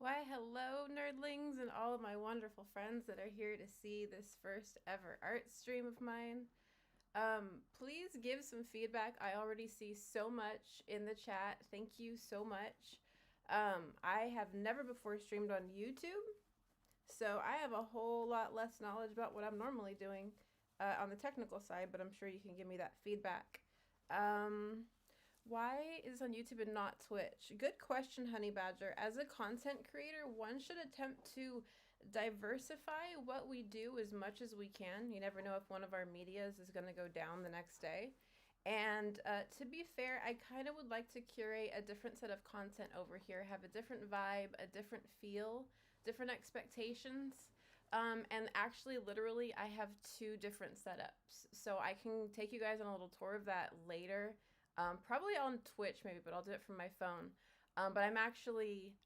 Why, hello, nerdlings, and all of my wonderful friends that are here to see this first ever art stream of mine. Please give some feedback. I already see so much in the chat. Thank you so much. I have never before streamed on YouTube, so I have a whole lot less knowledge about what I'm normally doing on the technical side, but I'm sure you can give me that feedback. Why is this on YouTube and not Twitch? Good question, Honey Badger. As a content creator, one should attempt to diversify what we do as much as we can. You never know if one of our medias is going to go down the next day. And to be fair, I kind of would like to curate a different set of content over here, have a different vibe, a different feel, different expectations. And actually, literally, I have two different setups. So I can take you guys on a little tour of that later. Probably on Twitch maybe, but I'll do it from my phone. But I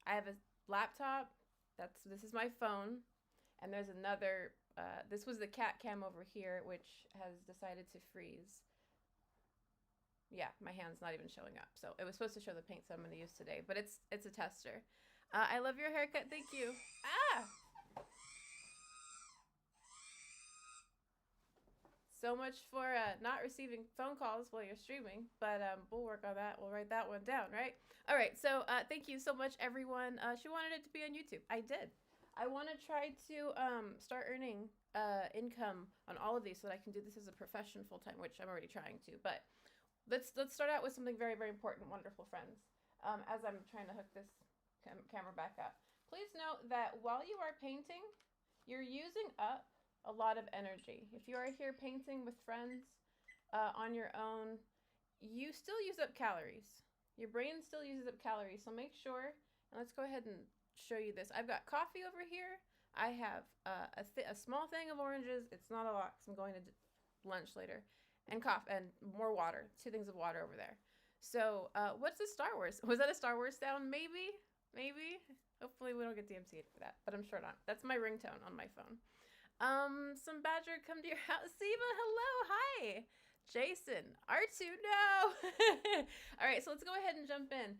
have a laptop. This is my phone. And there's another, this was the cat cam over here, which has decided to freeze. Yeah, my hand's not even showing up. So it was supposed to show the paints I'm going to use today, but it's a tester. I love your haircut. Thank you. Ah! So much for not receiving phone calls while you're streaming, but we'll work on that. We'll write that one down, right? All right, so thank you so much, everyone. She wanted it to be on YouTube. I did. I want to try to start earning income on all of these so that I can do this as a profession full-time, which I'm already trying to. But let's start out with something very, very important, wonderful friends. As I'm trying to hook this camera back up. Please note that while you are painting, you're using up a lot of energy. If you are here painting with friends on your own, you still use up calories. Your brain still uses up calories, so make sure, and let's go ahead and show you this. I've got coffee over here. I have a small thing of oranges. It's not a lot because I'm going to lunch later. And coffee and more water. 2 things of water over there. So what's the Star Wars? Was that a Star Wars sound? Maybe? Hopefully we don't get DMCA'd for that, but I'm sure not. That's my ringtone on my phone. Some badger come to your house. Siva, hello, hi. Jason, R2, no. All right, so let's go ahead and jump in.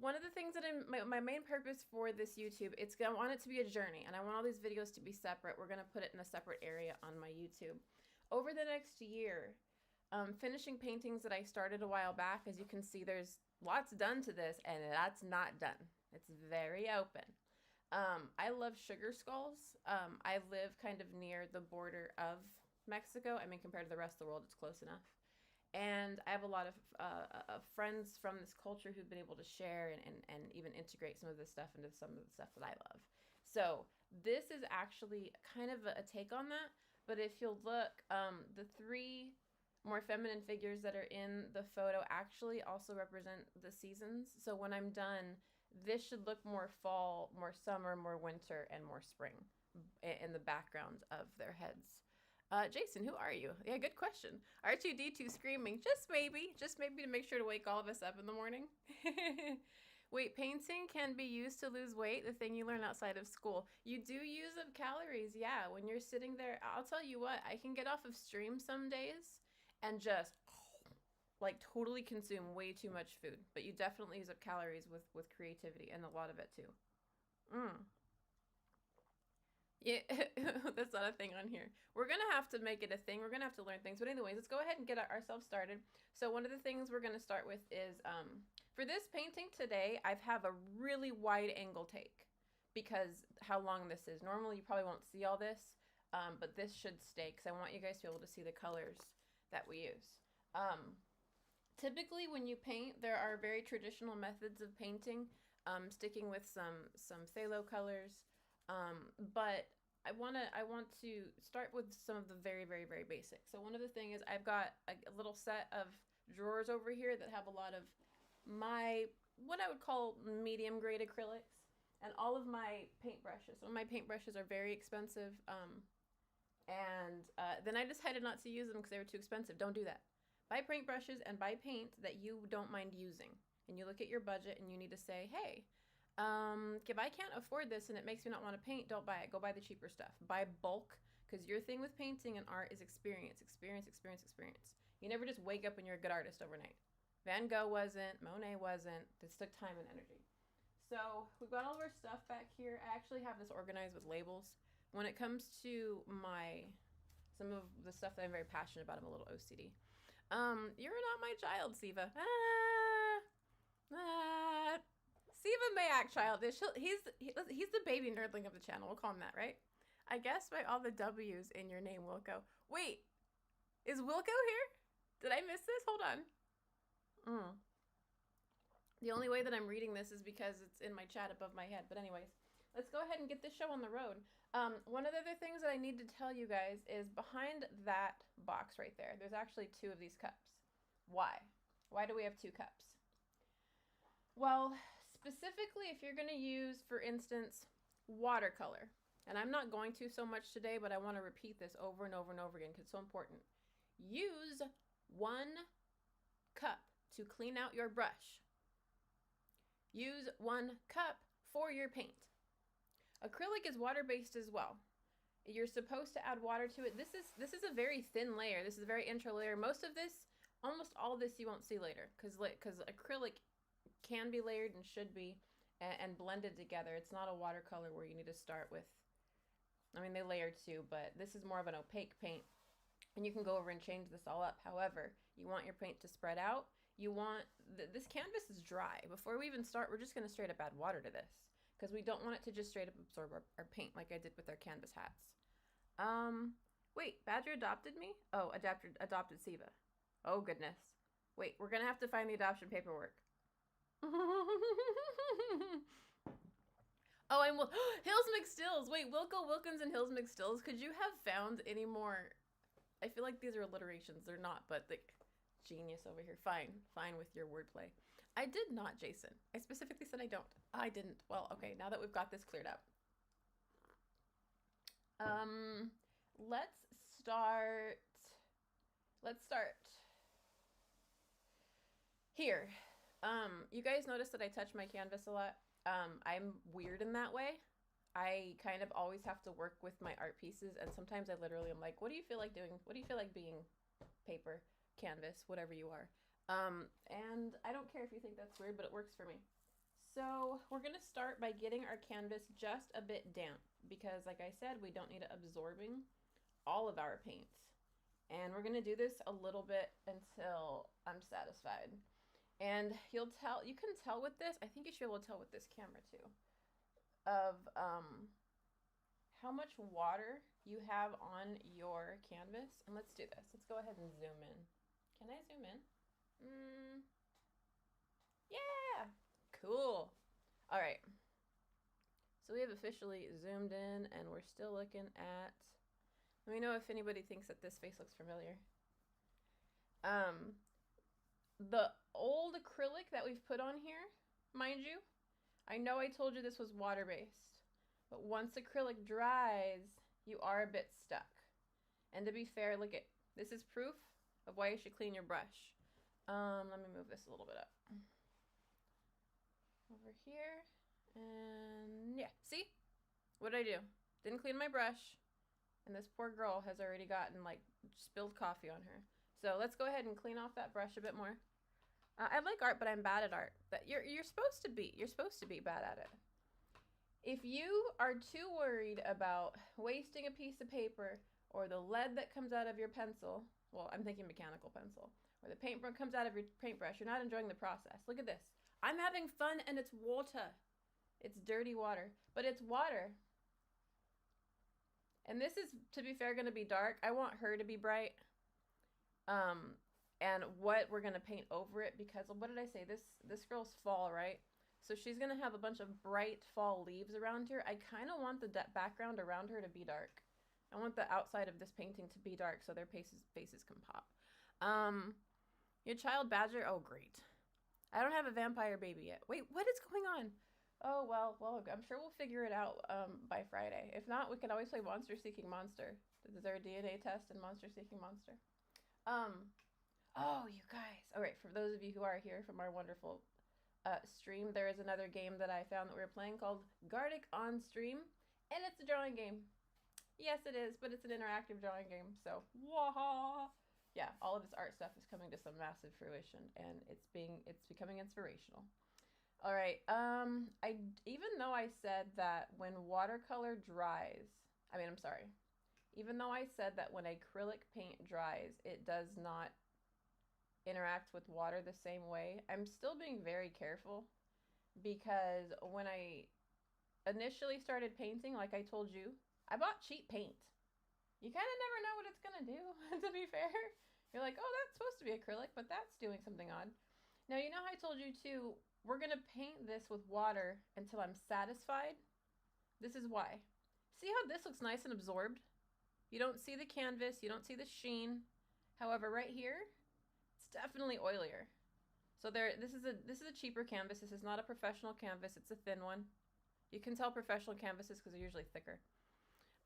One of the things that my main purpose for this YouTube, I want it to be a journey, and I want all these videos to be separate. We're gonna put it in a separate area on my YouTube. Over the next year, finishing paintings that I started a while back, as you can see, there's lots done to this, and that's not done. It's very open. I love sugar skulls. I live kind of near the border of Mexico. I mean, compared to the rest of the world, it's close enough. And I have a lot of friends from this culture who've been able to share and even integrate some of this stuff into some of the stuff that I love. So this is actually kind of a take on that. But if you'll look, the 3 more feminine figures that are in the photo actually also represent the seasons. So when I'm done, this should look more fall, more summer, more winter, and more spring in the background of their heads. Jason, who are you? Yeah, good question. R2D2 screaming, just maybe to make sure to wake all of us up in the morning. Wait, painting can be used to lose weight, the thing you learn outside of school. You do use up calories, yeah. When you're sitting there, I'll tell you what, I can get off of stream some days and just like totally consume way too much food, but you definitely use up calories with creativity, and a lot of it too. Yeah, that's not a thing on here. We're gonna have to make it a thing. We're gonna have to learn things. But anyways, let's go ahead and get ourselves started. So one of the things we're gonna start with is for this painting today, I have a really wide angle take because how long this is. Normally you probably won't see all this, but this should stay because I want you guys to be able to see the colors that we use. Typically, when you paint, there are very traditional methods of painting, sticking with some phthalo colors, but I want to start with some of the very, very, very basic. So one of the things is I've got a little set of drawers over here that have a lot of what I would call medium grade acrylics, and all of my paintbrushes. Some of my paintbrushes are very expensive, and then I decided not to use them because they were too expensive. Don't do that. Buy paintbrushes and buy paint that you don't mind using. And you look at your budget and you need to say, hey, if I can't afford this and it makes me not want to paint, don't buy it. Go buy the cheaper stuff. Buy bulk, because your thing with painting and art is experience. You never just wake up and you're a good artist overnight. Van Gogh wasn't, Monet wasn't. This took time and energy. So we've got all of our stuff back here. I actually have this organized with labels. When it comes to some of the stuff that I'm very passionate about, I'm a little OCD. You're not my child, Siva. Siva may act childish. He's the baby nerdling of the channel. We'll call him that, right? I guess by all the W's in your name, Wilco. Wait, is Wilco here? Did I miss this? Hold on. The only way that I'm reading this is because it's in my chat above my head. But anyways, let's go ahead and get this show on the road. One of the other things that I need to tell you guys is behind that box right there, there's actually 2 of these cups. Why? Why do we have 2 cups? Well, specifically if you're going to use, for instance, watercolor, and I'm not going to so much today, but I want to repeat this over and over and over again because it's so important. Use 1 cup to clean out your brush. Use 1 cup for your paint. Acrylic is water-based as well. You're supposed to add water to it. This is a very thin layer. This is a very intro layer. Most of this, almost all of this, you won't see later because acrylic can be layered and should be and blended together. It's not a watercolor where you need to start with. I mean, they layer too, but this is more of an opaque paint, and you can go over and change this all up. However, you want your paint to spread out. You want, this canvas is dry. Before we even start, we're just going to straight up add water to this because we don't want it to just straight up absorb our paint like I did with our canvas hats. Wait, Badger adopted me? Oh, adopted Siva. Oh, goodness. Wait, we're going to have to find the adoption paperwork. Oh, I'm Hills McStills. Wait, Wilco Wilkins and Hills McStills. Could you have found any more? I feel like these are alliterations. They're not, but like, genius over here. Fine with your wordplay. I did not, Jason. I specifically said I don't. I didn't. Well, okay, now that we've got this cleared up. Let's start here. You guys notice that I touch my canvas a lot. I'm weird in that way. I kind of always have to work with my art pieces, and sometimes I literally am like, what do you feel like doing? What do you feel like being? Paper, canvas, whatever you are. And I don't care if you think that's weird, but it works for me. So we're going to start by getting our canvas just a bit damp because, like I said, we don't need it absorbing all of our paints. And we're going to do this a little bit until I'm satisfied. And you can tell with this, I think you should be able to tell with this camera too, of how much water you have on your canvas. And let's do this. Let's go ahead and zoom in. Can I zoom in? Yeah, cool. All right. So we have officially zoomed in and we're still looking at, let me know if anybody thinks that this face looks familiar. The old acrylic that we've put on here, mind you, I know I told you this was water-based, but once acrylic dries, you are a bit stuck. And to be fair, look at, this is proof of why you should clean your brush. Let me move this a little bit up. Over here, and yeah, see? What did I do? Didn't clean my brush, and this poor girl has already gotten, like, spilled coffee on her. So let's go ahead and clean off that brush a bit more. I like art, but I'm bad at art. You're supposed to be. You're supposed to be bad at it. If you are too worried about wasting a piece of paper or the lead that comes out of your pencil, well, I'm thinking mechanical pencil, or the paint comes out of your paintbrush, you're not enjoying the process. Look at this. I'm having fun and it's water. It's dirty water, but it's water. And this is, to be fair, going to be dark. I want her to be bright. And what we're going to paint over it, because what did I say? This girl's fall, right? So she's going to have a bunch of bright fall leaves around her. I kind of want the background around her to be dark. I want the outside of this painting to be dark so their faces can pop. Your child badger? Oh, great. I don't have a vampire baby yet. Wait, what is going on? Oh, well, I'm sure we'll figure it out by Friday. If not, we can always play Monster Seeking Monster. Is there a DNA test in Monster Seeking Monster? Oh, you guys. All right, for those of you who are here from our wonderful stream, there is another game that I found that we were playing called Gartic on Stream, and it's a drawing game. Yes, it is, but it's an interactive drawing game, so waha! Yeah, all of this art stuff is coming to some massive fruition, and it's becoming inspirational. All right. Even though I said that when watercolor dries, I'm sorry. Even though I said that when acrylic paint dries, it does not interact with water the same way, I'm still being very careful because when I initially started painting, like I told you, I bought cheap paint. You kind of never know what it's going to do, to be fair. You're like, oh, that's supposed to be acrylic, but that's doing something odd. Now, you know how I told you too, we're going to paint this with water until I'm satisfied? This is why. See how this looks nice and absorbed? You don't see the canvas, you don't see the sheen. However, right here, it's definitely oilier. So this is a cheaper canvas. This is not a professional canvas, it's a thin one. You can tell professional canvases because they're usually thicker.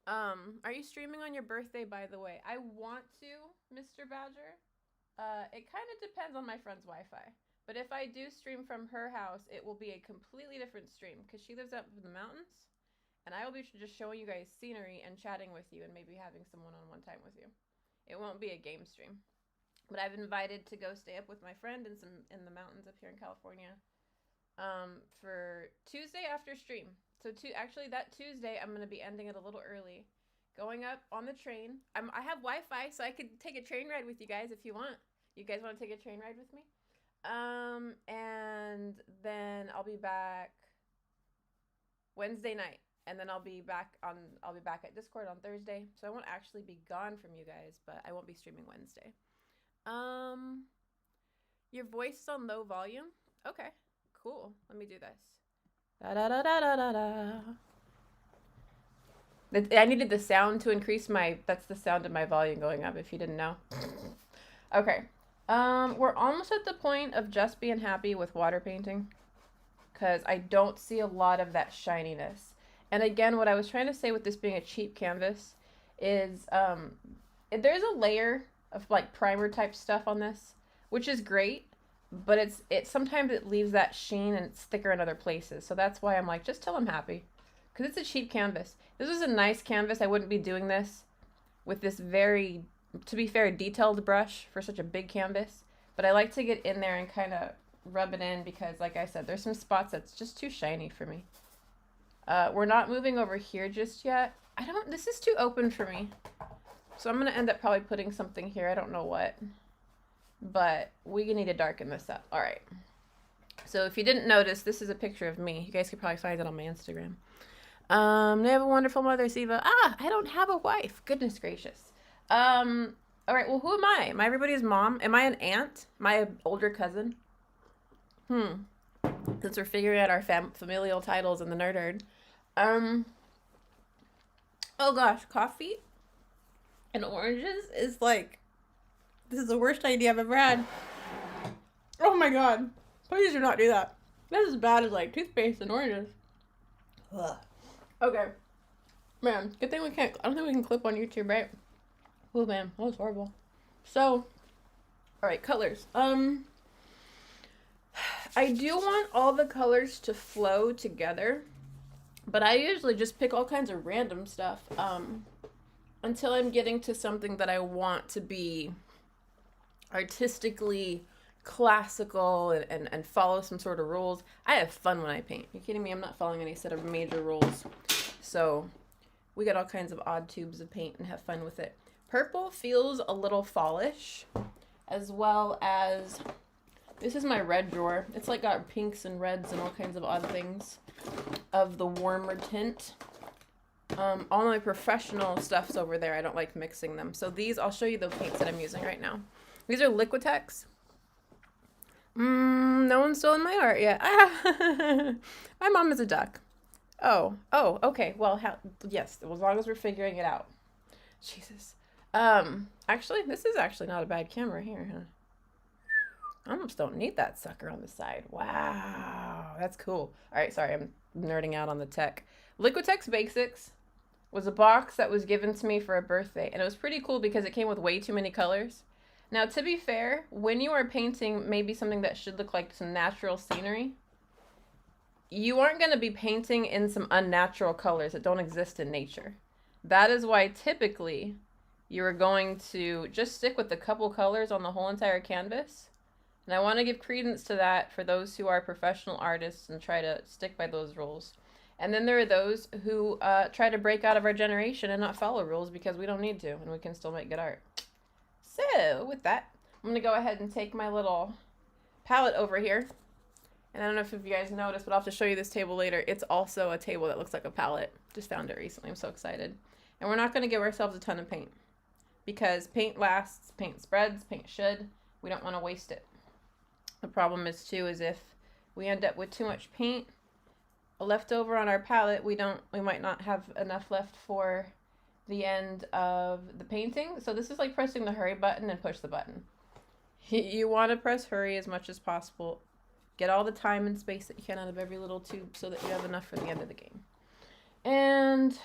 Are you streaming on your birthday, by the way? I want to, Mr. Badger. It kind of depends on my friend's Wi-Fi. But if I do stream from her house, it will be a completely different stream because she lives up in the mountains. And I will be just showing you guys scenery and chatting with you and maybe having some one-on-one time with you. It won't be a game stream. But I've invited to go stay up with my friend in the mountains up here in California for Tuesday after stream. So actually that Tuesday I'm going to be ending it a little early. Going up on the train. I have Wi-Fi, so I could take a train ride with you guys if you want. You guys want to take a train ride with me? And then I'll be back Wednesday night. And then I'll be back at Discord on Thursday. So I won't actually be gone from you guys, but I won't be streaming Wednesday. Your voice is on low volume? Okay, cool. Let me do this. Da da da da da da. I needed the sound to increase that's the sound of my volume going up, if you didn't know. Okay. We're almost at the point of just being happy with water painting because I don't see a lot of that shininess. And again, what I was trying to say with this being a cheap canvas is there's a layer of like primer type stuff on this, which is great, but sometimes it leaves that sheen and it's thicker in other places. So that's why I'm like, just till I'm happy, because it's a cheap canvas. This is a nice canvas. I wouldn't be doing this with this very, to be fair, detailed brush for such a big canvas, but I like to get in there and kind of rub it in because, like I said, there's some spots that's just too shiny for me. We're not moving over here just yet. This is too open for me. So I'm going to end up probably putting something here. I don't know what, but we need to darken this up. All right. So if you didn't notice, this is a picture of me. You guys could probably find it on my Instagram. They have a wonderful mother, Siva. I don't have a wife. Goodness gracious. All right. Well, who am I? Am I everybody's mom? Am I an aunt? Am I an older cousin? Since we're figuring out our familial titles in the Nerd. Oh gosh, coffee and oranges is like, this is the worst idea I've ever had. Oh my god. Please do not do that. That's as bad as like toothpaste and oranges. Ugh. Okay. Man, good thing I don't think we can clip on YouTube, right? Oh man, that was horrible. So, alright, colors. I do want all the colors to flow together, but I usually just pick all kinds of random stuff until I'm getting to something that I want to be artistically classical and follow some sort of rules. I have fun when I paint. Are you kidding me? I'm not following any set of major rules. So we got all kinds of odd tubes of paint and have fun with it. Purple feels a little fallish, as well as this is my red drawer. It's like got pinks and reds and all kinds of odd things of the warmer tint. All my professional stuff's over there. I don't like mixing them. So these, I'll show you the paints that I'm using right now. These are Liquitex. No one's stolen my art yet. My mom is a duck. Oh, okay. Well, yes, as long as we're figuring it out. Jesus. Actually, this is actually not a bad camera here, huh? I almost don't need that sucker on the side. Wow, that's cool. All right, sorry, I'm nerding out on the tech. Liquitex Basics was a box that was given to me for a birthday, and it was pretty cool because it came with way too many colors. Now, to be fair, when you are painting maybe something that should look like some natural scenery, you aren't going to be painting in some unnatural colors that don't exist in nature. That is why typically you are going to just stick with a couple colors on the whole entire canvas And I want to give credence to that for those who are professional artists and try to stick by those rules. And then there are those who try to break out of our generation and not follow rules because we don't need to, and we can still make good art. So, with that, I'm going to go ahead and take my little palette over here. And I don't know if you guys noticed, but I'll have to show you this table later. It's also a table that looks like a palette. Just found it recently. I'm so excited. And we're not going to give ourselves a ton of paint because paint lasts, paint spreads, paint should. We don't want to waste it. The problem is too is if we end up with too much paint left over on our palette, we might not have enough left for the end of the painting. So this is like pressing the hurry button and push the button. You want to press hurry as much as possible. Get all the time and space that you can out of every little tube so that you have enough for the end of the game. And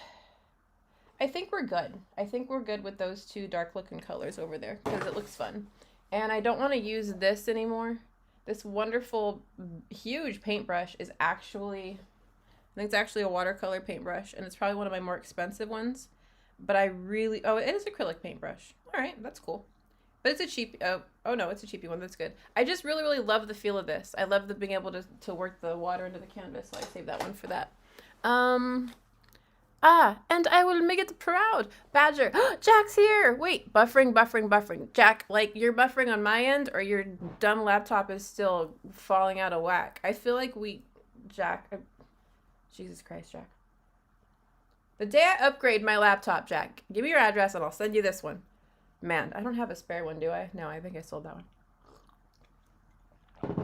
I think we're good. I think we're good with those two dark looking colors over there because it looks fun. And I don't want to use this anymore. This wonderful, huge paintbrush is actually, I think it's actually a watercolor paintbrush, and it's probably one of my more expensive ones. But I really, oh, it is acrylic paintbrush. All right, that's cool. But it's a cheap, oh no, it's a cheapy one. That's good. I just really, really love the feel of this. I love being able to work the water into the canvas, so I saved that one for that. And I will make it proud. Badger, Jack's here. Wait, buffering. Jack, like you're buffering on my end or your dumb laptop is still falling out of whack. I feel like Jack, Jesus Christ, Jack. The day I upgrade my laptop, Jack, give me your address and I'll send you this one. Man, I don't have a spare one, do I? No, I think I sold that one.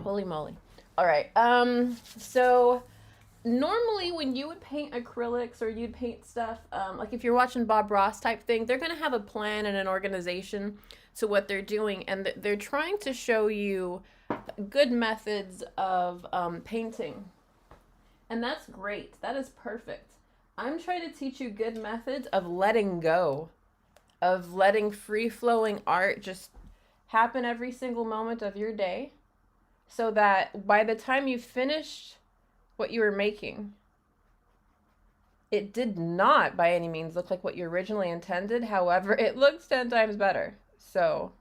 Holy moly. All right, so normally when you would paint acrylics or you'd paint stuff, like if you're watching Bob Ross type thing, they're going to have a plan and an organization to what they're doing. And they're trying to show you good methods of painting. And that's great. That is perfect. I'm trying to teach you good methods of letting go, of letting free-flowing art just happen every single moment of your day so that by the time you finished what you were making, it did not by any means look like what you originally intended. However, it looks 10 times better. So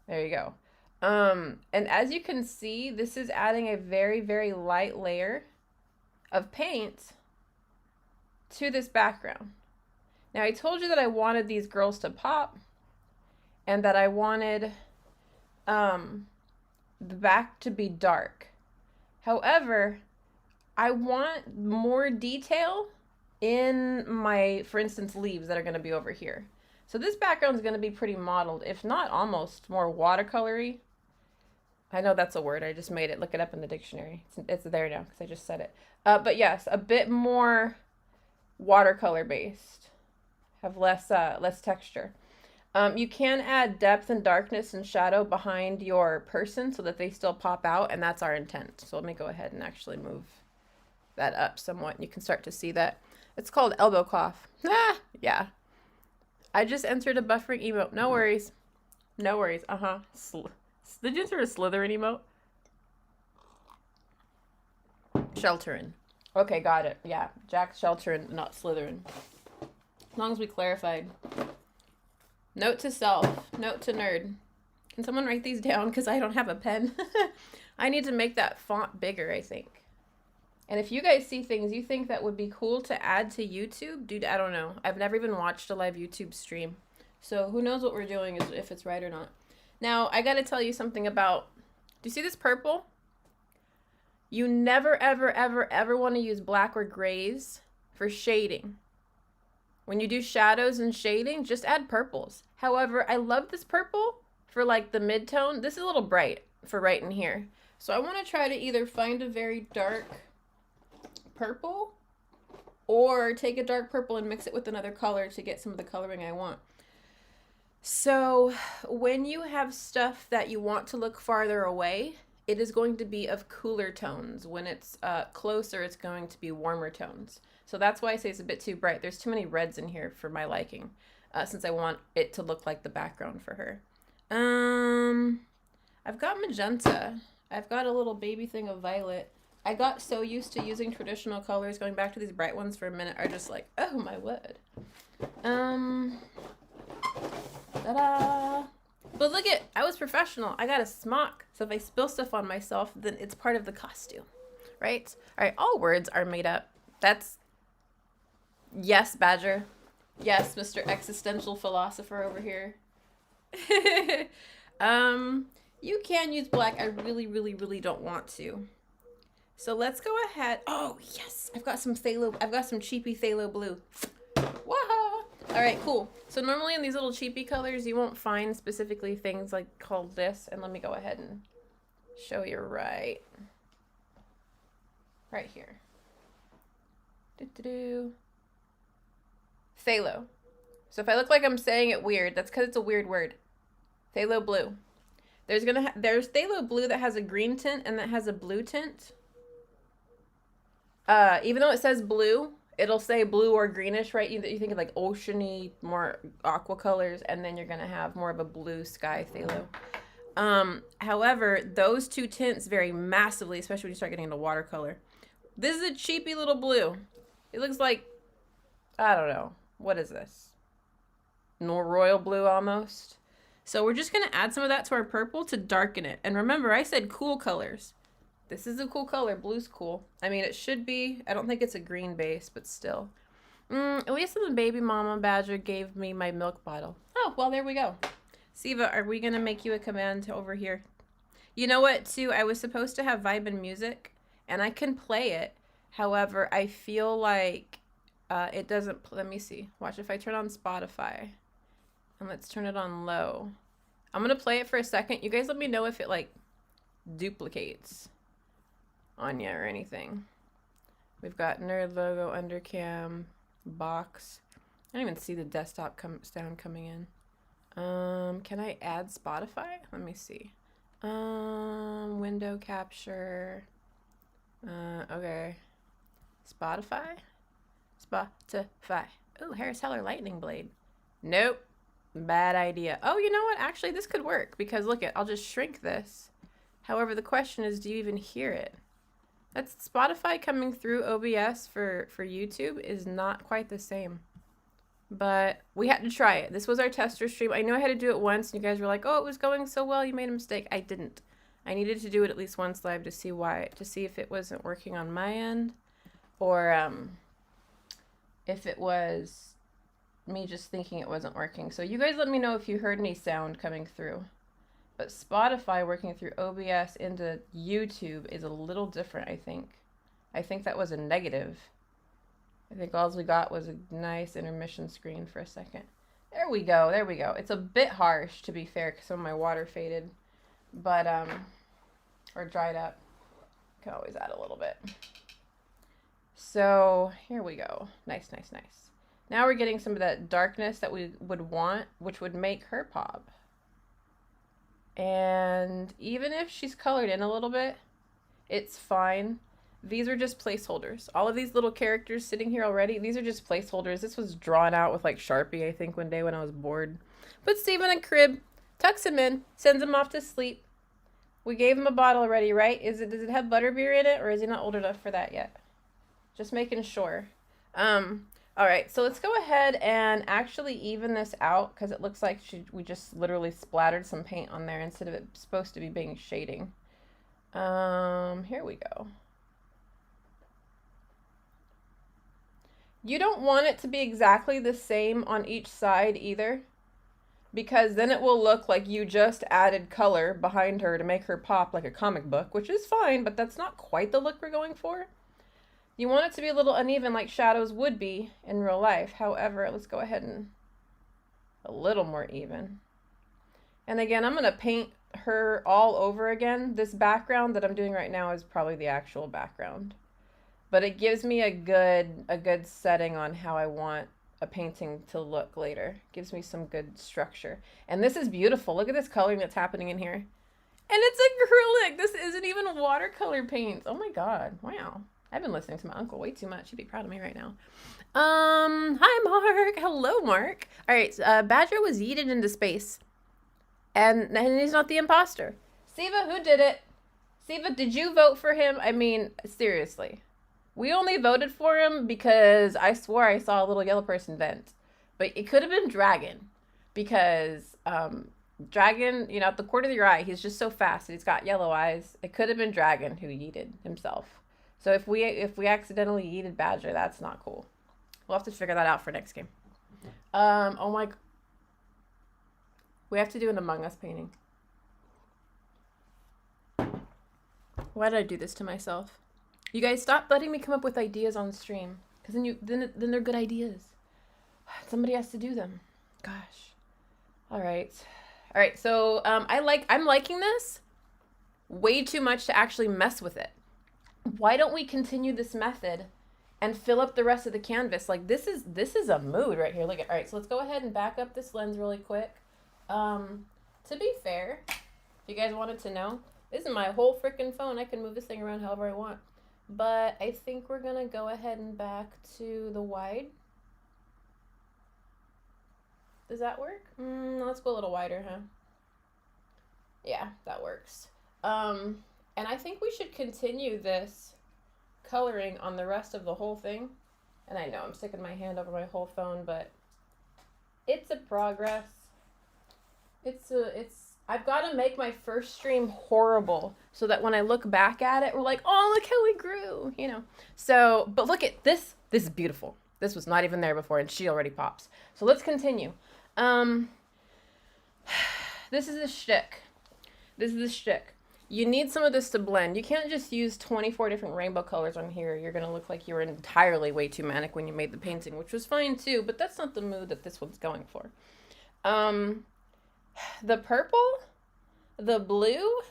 there you go. And as you can see, this is adding a very, very light layer of paint to this background. Now I told you that I wanted these girls to pop and that I wanted the back to be dark. However, I want more detail in my, for instance, leaves that are going to be over here. So this background is going to be pretty modeled, if not almost more watercolory. I know that's a word. I just made it. Look it up in the dictionary. It's there now because I just said it. But yes, a bit more watercolor based. Have less texture. You can add depth and darkness and shadow behind your person so that they still pop out, and that's our intent. So let me go ahead and actually move that up somewhat. You can start to see that. It's called elbow cough. Yeah. I just entered a buffering emote. No worries. No worries. Did you enter a Slytherin emote? Shelterin. Okay, got it. Yeah, Jack's Shelterin, not Slytherin. As long as we clarified. Note to self. Note to nerd. Can someone write these down? Because I don't have a pen. I need to make that font bigger, I think. And if you guys see things you think that would be cool to add to YouTube, dude, I don't know. I've never even watched a live YouTube stream. So who knows what we're doing, if it's right or not. Now, I got to tell you something about, do you see this purple? You never, ever, ever, ever want to use black or grays for shading. When you do shadows and shading, just add purples. However, I love this purple for like the mid-tone. This is a little bright for right in here. So I want to try to either find a very dark purple or take a dark purple and mix it with another color to get some of the coloring I want. So when you have stuff that you want to look farther away, it is going to be of cooler tones. When it's closer, it's going to be warmer tones. So that's why I say it's a bit too bright. There's too many reds in here for my liking, since I want it to look like the background for her. I've got magenta. I've got a little baby thing of violet. I got so used to using traditional colors, going back to these bright ones for a minute, are just like, oh my word. Ta-da! But look at, I was professional. I got a smock. So if I spill stuff on myself, then it's part of the costume, right? All right, all words are made up. That's, yes, Badger. Yes, Mr. Existential Philosopher over here. You can use black. I really, really, really don't want to. So let's go ahead. Oh, yes. I've got some cheapy phthalo blue. Wow. All right, cool. So normally in these little cheapy colors, you won't find specifically things like called this. And let me go ahead and show you right here. Phthalo. So if I look like I'm saying it weird, that's because it's a weird word. Phthalo blue. There's phthalo blue that has a green tint and that has a blue tint. Even though it says blue, it'll say blue or greenish, right? You think of like oceany, more aqua colors, and then you're gonna have more of a blue sky phthalo. However, those two tints vary massively, especially when you start getting into watercolor. This is a cheapy little blue. It looks like, I don't know, what is this? Royal blue almost. So we're just gonna add some of that to our purple to darken it. And remember, I said cool colors. This is a cool color. Blue's cool. I mean, it should be. I don't think it's a green base, but still. At least the baby mama Badger gave me my milk bottle. Oh, well, there we go. Siva, are we going to make you a command over here? You know what, too? I was supposed to have vibe and music, and I can play it. However, I feel like it doesn't. Let me see. Watch if I turn on Spotify. And let's turn it on low. I'm going to play it for a second. You guys let me know if it, like, duplicates on you or anything. We've got nerd logo, undercam, box. I don't even see the desktop sound coming in. Can I add Spotify? Let me see. Window capture. Okay. Spotify. Oh, Harris Heller lightning blade. Nope. Bad idea. Oh, you know what? Actually, this could work because look I'll just shrink this. However, the question is, do you even hear it? That's Spotify coming through OBS for YouTube is not quite the same. But we had to try it. This was our tester stream. I knew I had to do it once, and you guys were like, oh, it was going so well, you made a mistake. I didn't. I needed to do it at least once live to see if it wasn't working on my end, or if it was me just thinking it wasn't working. So you guys let me know if you heard any sound coming through. But Spotify working through OBS into YouTube is a little different, I think. I think that was a negative. I think all we got was a nice intermission screen for a second. There we go, there we go. It's a bit harsh, to be fair, because some of my water faded. But, or dried up. Can always add a little bit. So, here we go. Nice, nice, nice. Now we're getting some of that darkness that we would want, which would make her pop. And even if she's colored in a little bit, it's fine. These are just placeholders. All of these little characters sitting here already, these are just placeholders. This was drawn out with like Sharpie, I think, one day when I was bored. Put Steve in a crib, tucks him in, sends him off to sleep. We gave him a bottle already, right? Does it have butterbeer in it, or is he not old enough for that yet? Just making sure. All right, so let's go ahead and actually even this out because it looks like we just literally splattered some paint on there instead of it supposed to be being shading. Here we go. You don't want it to be exactly the same on each side either, because then it will look like you just added color behind her to make her pop like a comic book, which is fine, but that's not quite the look we're going for. You want it to be a little uneven like shadows would be in real life. However, let's go ahead and a little more even. And again, I'm going to paint her all over again. This background that I'm doing right now is probably the actual background. But it gives me a good setting on how I want a painting to look later. Gives me some good structure. And this is beautiful. Look at this coloring that's happening in here. And it's acrylic. This isn't even watercolor paint. Oh my God. Wow. I've been listening to my uncle way too much. He'd be proud of me right now. Hi, Mark. Hello, Mark. All right, Badger was yeeted into space. And he's not the imposter. Siva, who did it? Siva, did you vote for him? I mean, seriously. We only voted for him because I swore I saw a little yellow person vent. But it could have been Dragon. Because Dragon, you know, at the corner of your eye, he's just so fast. He's got yellow eyes. It could have been Dragon who yeeted himself. So if we accidentally yeeted Badger, that's not cool. We'll have to figure that out for next game. Oh my. We have to do an Among Us painting. Why did I do this to myself? You guys stop letting me come up with ideas on stream, because then they're good ideas. Somebody has to do them. Gosh. All right. So I'm liking this way too much to actually mess with it. Why don't we continue this method and fill up the rest of the canvas? Like this is a mood right here. Look at. All right. So let's go ahead and back up this lens really quick. To be fair, if you guys wanted to know, this is my whole freaking phone. I can move this thing around however I want. But I think we're gonna go ahead and back to the wide. Does that work? Let's go a little wider, huh? Yeah, that works. And I think we should continue this coloring on the rest of the whole thing. And I know I'm sticking my hand over my whole phone, but it's a progress. I've got to make my first stream horrible so that when I look back at it, we're like, oh, look how we grew, you know? So, but look at this. This is beautiful. This was not even there before, and she already pops. So let's continue. This is the shtick. You need some of this to blend. You can't just use 24 different rainbow colors on here. You're going to look like you were entirely way too manic when you made the painting, which was fine too, but that's not the mood that this one's going for. The purple, the blue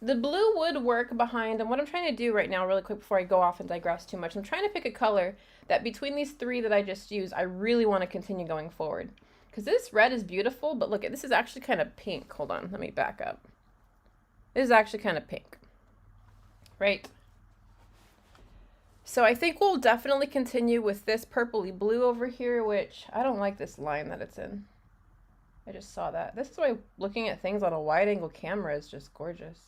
would work behind, and what I'm trying to do right now really quick before I go off and digress too much, I'm trying to pick a color that between these three that I just used, I really want to continue going forward. Because this red is beautiful, but look, this is actually kind of pink. Hold on, let me back up. This is actually kind of pink, right? So I think we'll definitely continue with this purpley blue over here, which I don't like this line that it's in. I just saw that. This is why looking at things on a wide angle camera is just gorgeous.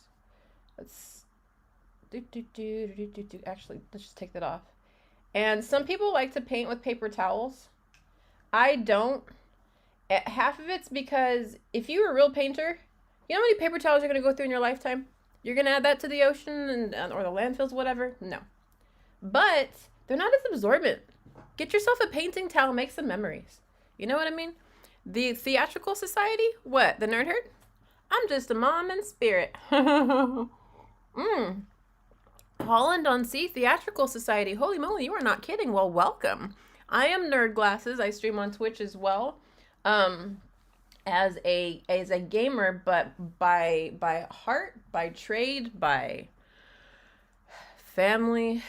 Actually, let's just take that off. And some people like to paint with paper towels. I don't. Half of it's because if you're a real painter, you know how many paper towels you're going to go through in your lifetime? You're going to add that to the ocean or the landfills, whatever? No. But they're not as absorbent. Get yourself a painting towel, make some memories. You know what I mean? The Theatrical Society? What? The Nerd Herd? I'm just a mom in spirit. Holland on Sea Theatrical Society. Holy moly, you are not kidding. Well, welcome. I am Nerd Glasses. I stream on Twitch as well. As a gamer, but by heart, by trade, by family,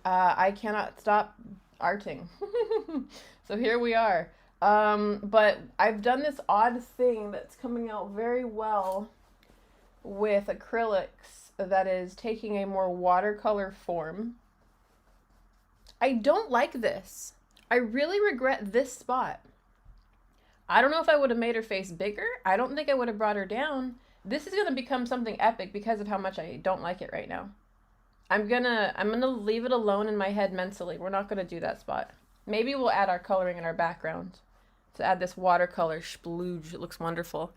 I cannot stop arting. So here we are. But I've done this odd thing that's coming out very well with acrylics that is taking a more watercolor form. I don't like this. I really regret this spot. I don't know if I would have made her face bigger. I don't think I would have brought her down. This is going to become something epic because of how much I don't like it right now. I'm gonna leave it alone in my head mentally. We're not going to do that spot. Maybe we'll add our coloring in our background to add this watercolor splooge. It looks wonderful.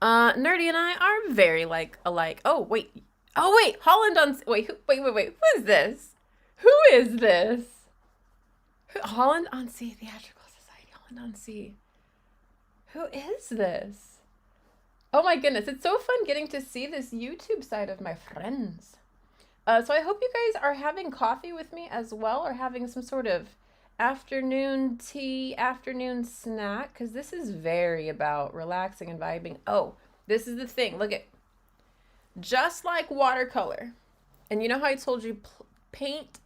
Nerdy and I are very alike. Oh wait. Holland on wait. Who is this? Who is this? Holland on Sea Theatrical Society. Holland on Sea. Who is this? Oh my goodness, it's so fun getting to see this YouTube side of my friends. So I hope you guys are having coffee with me as well, or having some sort of afternoon tea, afternoon snack, because this is very about relaxing and vibing. Oh, this is the thing. Look at, just like watercolor. And you know how I told you paint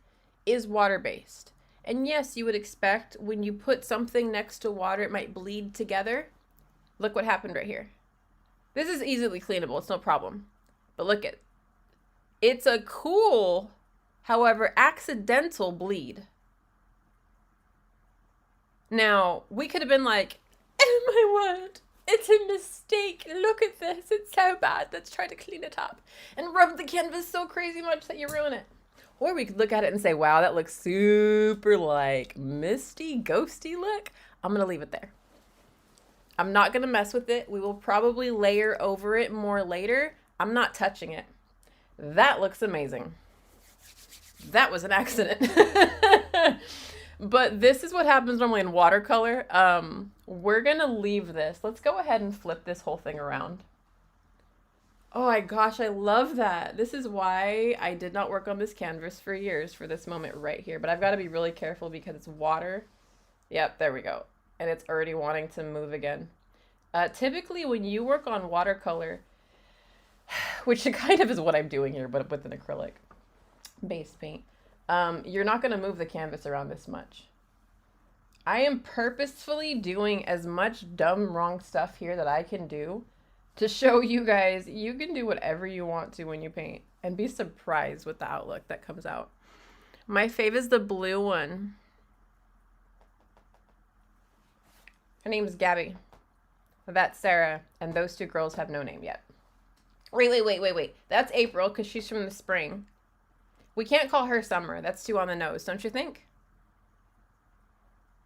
is water-based. And yes, you would expect when you put something next to water, it might bleed together. Look what happened right here. This is easily cleanable. It's no problem. But look at, it's a cool, however, accidental bleed. Now, we could have been like, oh my word, it's a mistake. Look at this. It's so bad. Let's try to clean it up. And rub the canvas so crazy much that you ruin it. Or we could look at it and say, wow, that looks super like misty, ghosty look. I'm going to leave it there. I'm not going to mess with it. We will probably layer over it more later. I'm not touching it. That looks amazing. That was an accident. But this is what happens normally in watercolor. We're going to leave this. Let's go ahead and flip this whole thing around. Oh my gosh, I love that. This is why I did not work on this canvas for years for this moment right here. But I've got to be really careful because it's water. Yep, there we go. And it's already wanting to move again. Typically, when you work on watercolor, which kind of is what I'm doing here, but with an acrylic base paint, you're not going to move the canvas around this much. I am purposefully doing as much dumb, wrong stuff here that I can do to show you guys you can do whatever you want to when you paint and be surprised with the outlook that comes out. My fave is the blue one. Her name's Gabby. That's Sarah, and those two girls have no name yet. Wait. That's April because she's from the spring. We can't call her Summer. That's too on the nose, don't you think?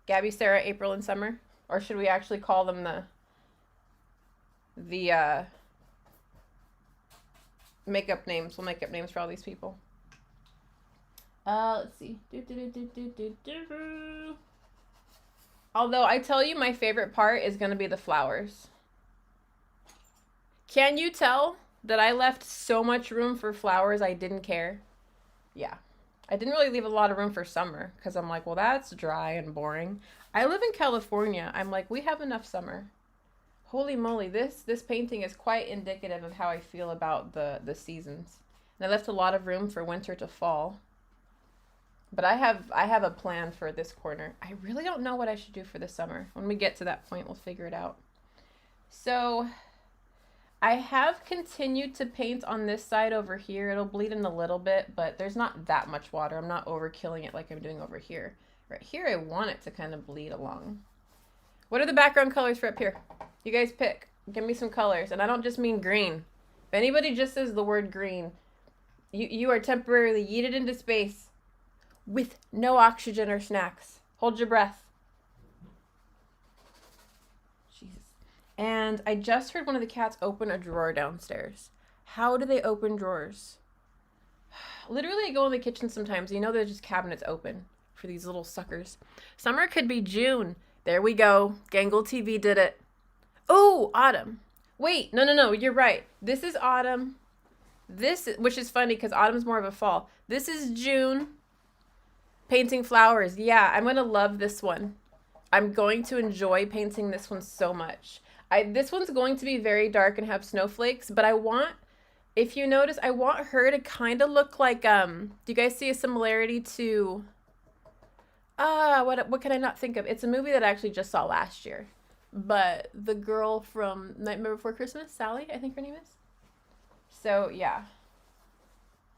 Gabby, Sarah, April, and Summer? Or should we actually call them the makeup names? We'll make up names for all these people. Let's see. Although I tell you my favorite part is going to be the flowers. Can you tell that I left so much room for flowers I didn't care? Yeah. I didn't really leave a lot of room for summer because I'm like, well, that's dry and boring. I live in California. I'm like, we have enough summer. Holy moly, this painting is quite indicative of how I feel about the seasons. And I left a lot of room for winter to fall. But I have a plan for this corner. I really don't know what I should do for the summer. When we get to that point, we'll figure it out. So I have continued to paint on this side over here. It'll bleed in a little bit, but there's not that much water. I'm not overkilling it like I'm doing over here. Right here, I want it to kind of bleed along. What are the background colors for up here? You guys pick. Give me some colors. And I don't just mean green. If anybody just says the word green, you are temporarily yeeted into space with no oxygen or snacks. Hold your breath. Jesus. And I just heard one of the cats open a drawer downstairs. How do they open drawers? Literally, I go in the kitchen sometimes. You know there's just cabinets open for these little suckers. Summer could be June. There we go. Gangle TV did it. Oh, autumn. Wait, no, you're right. This is autumn. Which is funny because autumn's more of a fall. This is June. Painting flowers. Yeah, I'm going to love this one. I'm going to enjoy painting this one so much. This one's going to be very dark and have snowflakes, but I want, if you notice, I want her to kind of look like, do you guys see a similarity to, what can I not think of? It's a movie that I actually just saw last year, but the girl from Nightmare Before Christmas, Sally, I think her name is. So yeah,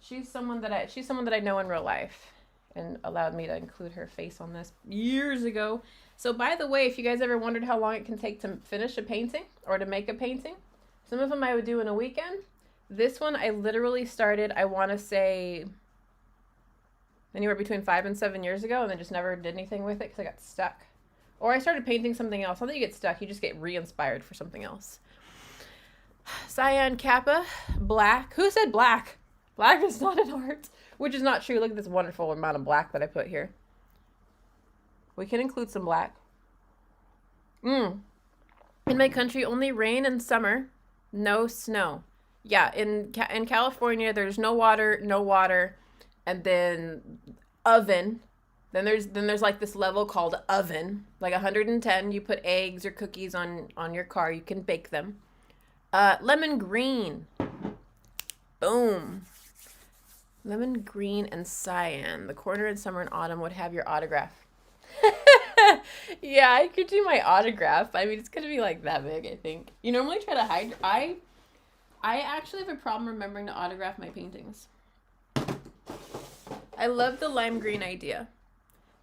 she's someone that I know in real life, and allowed me to include her face on this years ago. So by the way, if you guys ever wondered how long it can take to finish a painting or to make a painting, some of them I would do in a weekend. This one I literally started, I want to say, anywhere between 5 and 7 years ago, and then just never did anything with it because I got stuck. Or I started painting something else. Not that you get stuck, you just get re-inspired for something else. Cyan Kappa, black. Who said black? Black is not an art. Which is not true. Look at this wonderful amount of black that I put here. We can include some black. In my country, only rain and summer, no snow. Yeah, in California, there's no water, and then oven. Then there's like this level called oven, like 110. You put eggs or cookies on your car. You can bake them. Lemon green. Boom. Lemon green and cyan. The corner in summer and autumn would have your autograph. Yeah, I could do my autograph. I mean, it's gonna be like that big, I think. You normally try to hide. I actually have a problem remembering to autograph my paintings. I love the lime green idea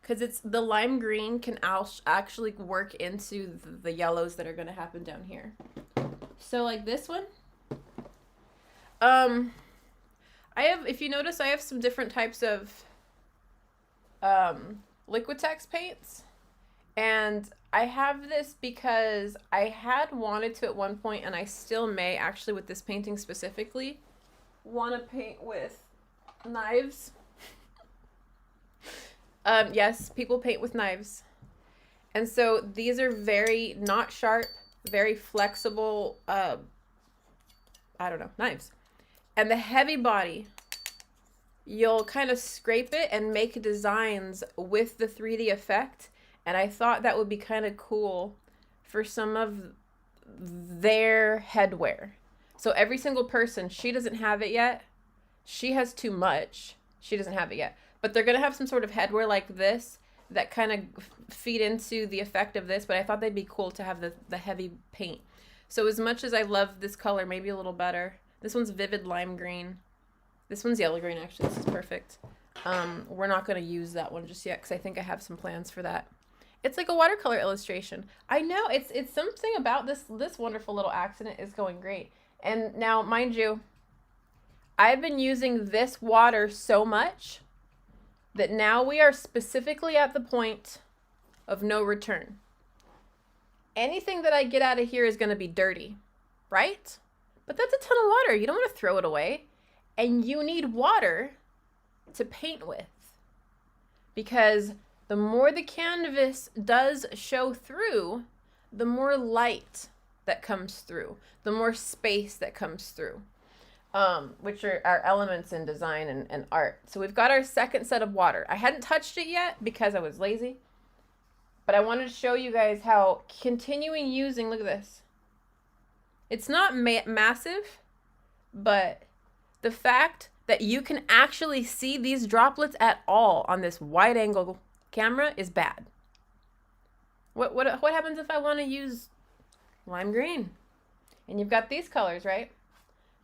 because it's the lime green can actually work into the yellows that are gonna happen down here. So like this one. If you notice, I have some different types of Liquitex paints, And I have this because I had wanted to at one point, and I still may actually with this painting specifically, want to paint with knives. Yes, people paint with knives. And so these are very not sharp, very flexible, I don't know, knives. And the heavy body, you'll kind of scrape it and make designs with the 3D effect. And I thought that would be kind of cool for some of their headwear. So every single person, she doesn't have it yet. She has too much. She doesn't have it yet. But they're going to have some sort of headwear like this that kind of feed into the effect of this. But I thought they'd be cool to have the heavy paint. So as much as I love this color, maybe a little better. This one's vivid lime green. This one's yellow green, actually. This is perfect. We're not going to use that one just yet because I think I have some plans for that. It's like a watercolor illustration. I know, it's something about this wonderful little accident is going great. And now, mind you, I've been using this water so much that now we are specifically at the point of no return. Anything that I get out of here is going to be dirty, right? But that's a ton of water. You don't want to throw it away. And you need water to paint with. Because the more the canvas does show through, the more light that comes through, the more space that comes through, which are our elements in design and art. So we've got our second set of water. I hadn't touched it yet because I was lazy, but I wanted to show you guys how continuing using, look at this. It's not massive, but the fact that you can actually see these droplets at all on this wide angle camera is bad. What happens if I want to use lime green? And you've got these colors, right?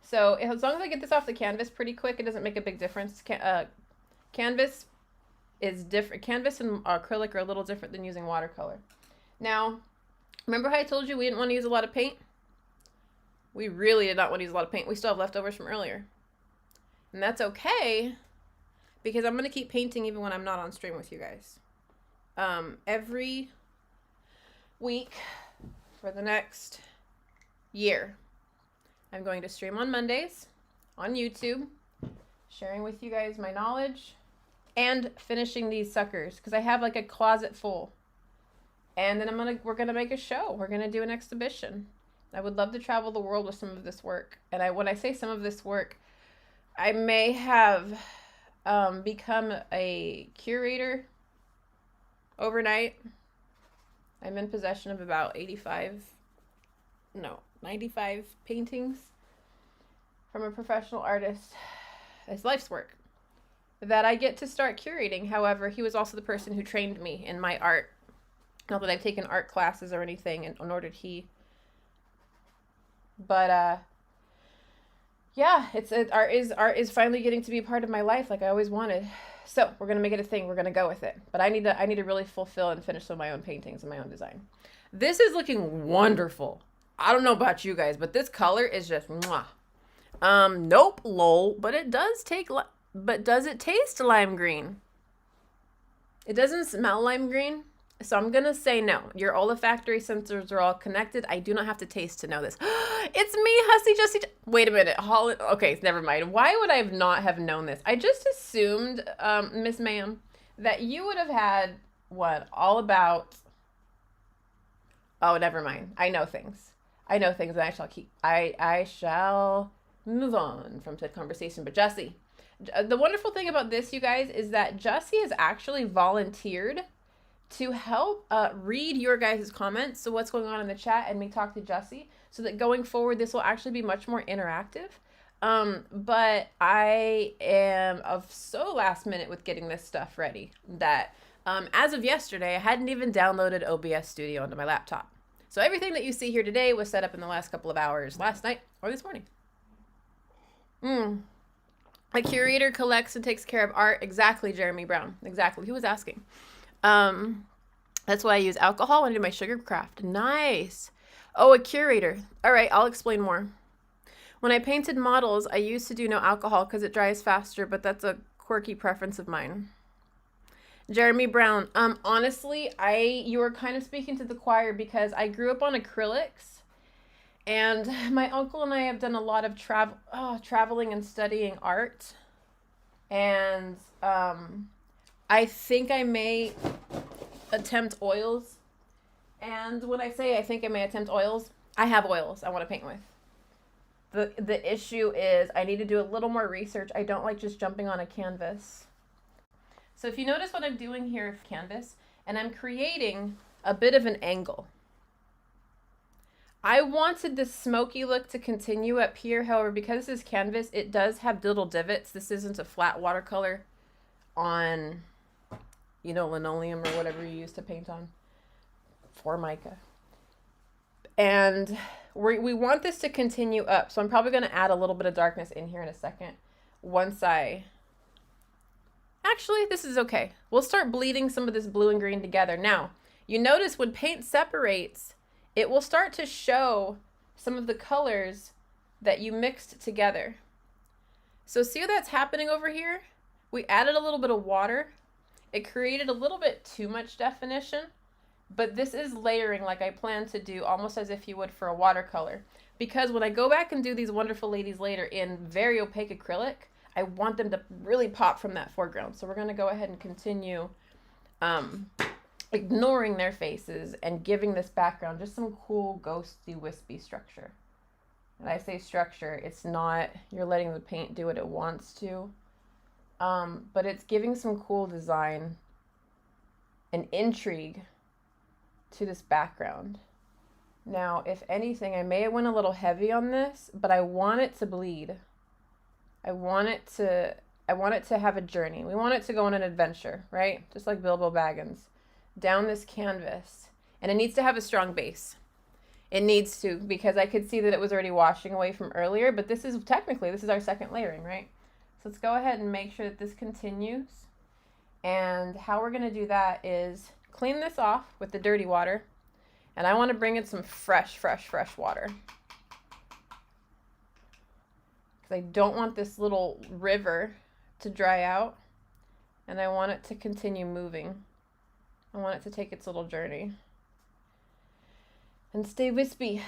So as long as I get this off the canvas pretty quick, it doesn't make a big difference. Canvas is different. Canvas and acrylic are a little different than using watercolor. Now, remember how I told you we didn't want to use a lot of paint? We really did not want to use a lot of paint. We still have leftovers from earlier. And that's okay, because I'm going to keep painting even when I'm not on stream with you guys. Every week for the next year, I'm going to stream on Mondays on YouTube, sharing with you guys my knowledge and finishing these suckers because I have like a closet full. And then we're gonna make a show. We're gonna do an exhibition. I would love to travel the world with some of this work. And when I say some of this work, I may have become a curator overnight. I'm in possession of about 95 paintings from a professional artist. It's life's work that I get to start curating. However, he was also the person who trained me in my art. Not that I've taken art classes or anything, and nor did he. But yeah, art is finally getting to be a part of my life like I always wanted. So we're gonna make it a thing. We're gonna go with it. But I need to really fulfill and finish some of my own paintings and my own design. This is looking wonderful. I don't know about you guys, but this color is just mwah. Nope, lol. But it does does it taste lime green? It doesn't smell lime green. So I'm gonna say no. Your olfactory sensors are all connected. I do not have to taste to know this. It's me, Hussy Justy. Wait a minute. Okay, never mind. Why would I not have known this? I just assumed, Miss Ma'am, that you would have had all about. Oh, never mind. I know things, and I shall keep. I shall move on from said conversation. But Jussie, the wonderful thing about this, you guys, is that Jussie has actually volunteered to help read your guys' comments, so what's going on in the chat, and me talk to Jussie, so that going forward this will actually be much more interactive. But I am of so last minute with getting this stuff ready that as of yesterday, I hadn't even downloaded OBS Studio onto my laptop. So everything that you see here today was set up in the last couple of hours, last night or this morning. A curator collects and takes care of art. Exactly, Jeremy Brown. Exactly. Who was asking? That's why I use alcohol when I do my sugar craft. Nice. Oh, a curator. All right, I'll explain more. When I painted models, I used to do no alcohol because it dries faster, but that's a quirky preference of mine. Jeremy Brown. Honestly, you were kind of speaking to the choir because I grew up on acrylics, and my uncle and I have done a lot of traveling and studying art, and I think I may attempt oils. And when I say I think I may attempt oils, I have oils I want to paint with. The issue is I need to do a little more research. I don't like just jumping on a canvas. So if you notice what I'm doing here, canvas, and I'm creating a bit of an angle. I wanted this smoky look to continue up here. However, because this is canvas, it does have little divots. This isn't a flat watercolor on, linoleum or whatever you use to paint on. Formica. And we want this to continue up. So I'm probably going to add a little bit of darkness in here in a second. Actually, this is okay. We'll start bleeding some of this blue and green together. Now, you notice when paint separates, it will start to show some of the colors that you mixed together. So see how that's happening over here? We added a little bit of water. It created a little bit too much definition. But this is layering like I plan to do, almost as if you would for a watercolor. Because when I go back and do these wonderful ladies later in very opaque acrylic, I want them to really pop from that foreground. So we're going to go ahead and continue ignoring their faces and giving this background just some cool, ghosty, wispy structure. And I say structure, it's not you're letting the paint do what it wants to. But it's giving some cool design and intrigue to this background. Now, if anything, I may have went a little heavy on this, but I want it to bleed. I want it to have a journey. We want it to go on an adventure, right? Just like Bilbo Baggins, down this canvas. And it needs to have a strong base. It needs to, because I could see that it was already washing away from earlier, but this is our second layering, right? So let's go ahead and make sure that this continues. And how we're going to do that is clean this off with the dirty water. And I want to bring in some fresh water. Because I don't want this little river to dry out. And I want it to continue moving. I want it to take its little journey. And stay wispy.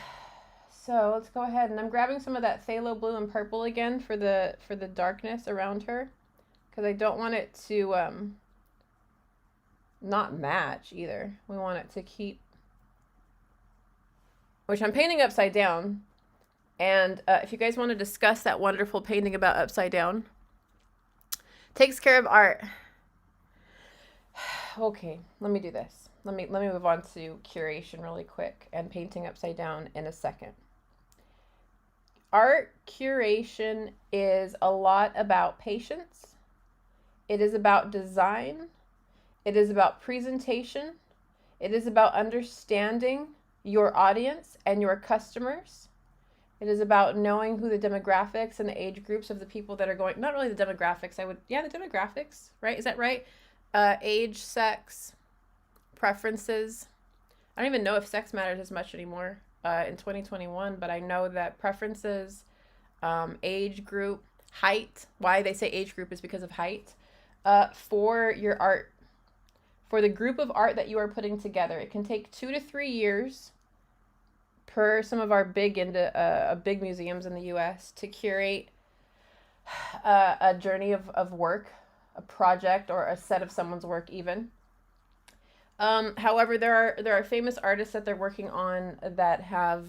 So let's go ahead. And I'm grabbing some of that phthalo blue and purple again for the darkness around her. Because I don't want it to not match either. We want it to keep, which I'm painting upside down. And if you guys want to discuss that wonderful painting about upside down, takes care of art. Okay, let me do this. Let me move on to curation really quick and painting upside down in a second. Art curation is a lot about patience. It is about design. It is about presentation. It is about understanding your audience and your customers. It is about knowing who the demographics and the age groups of the people that are going, not really the demographics, the demographics, right? Is that right? Age, sex, preferences. I don't even know if sex matters as much anymore in 2021, but I know that preferences, age group, height, why they say age group is because of height, for your art. For the group of art that you are putting together, it can take 2 to 3 years per some of our big museums in the U.S. to curate a journey of work, a project, or a set of someone's work even. However, there are famous artists that they're working on that have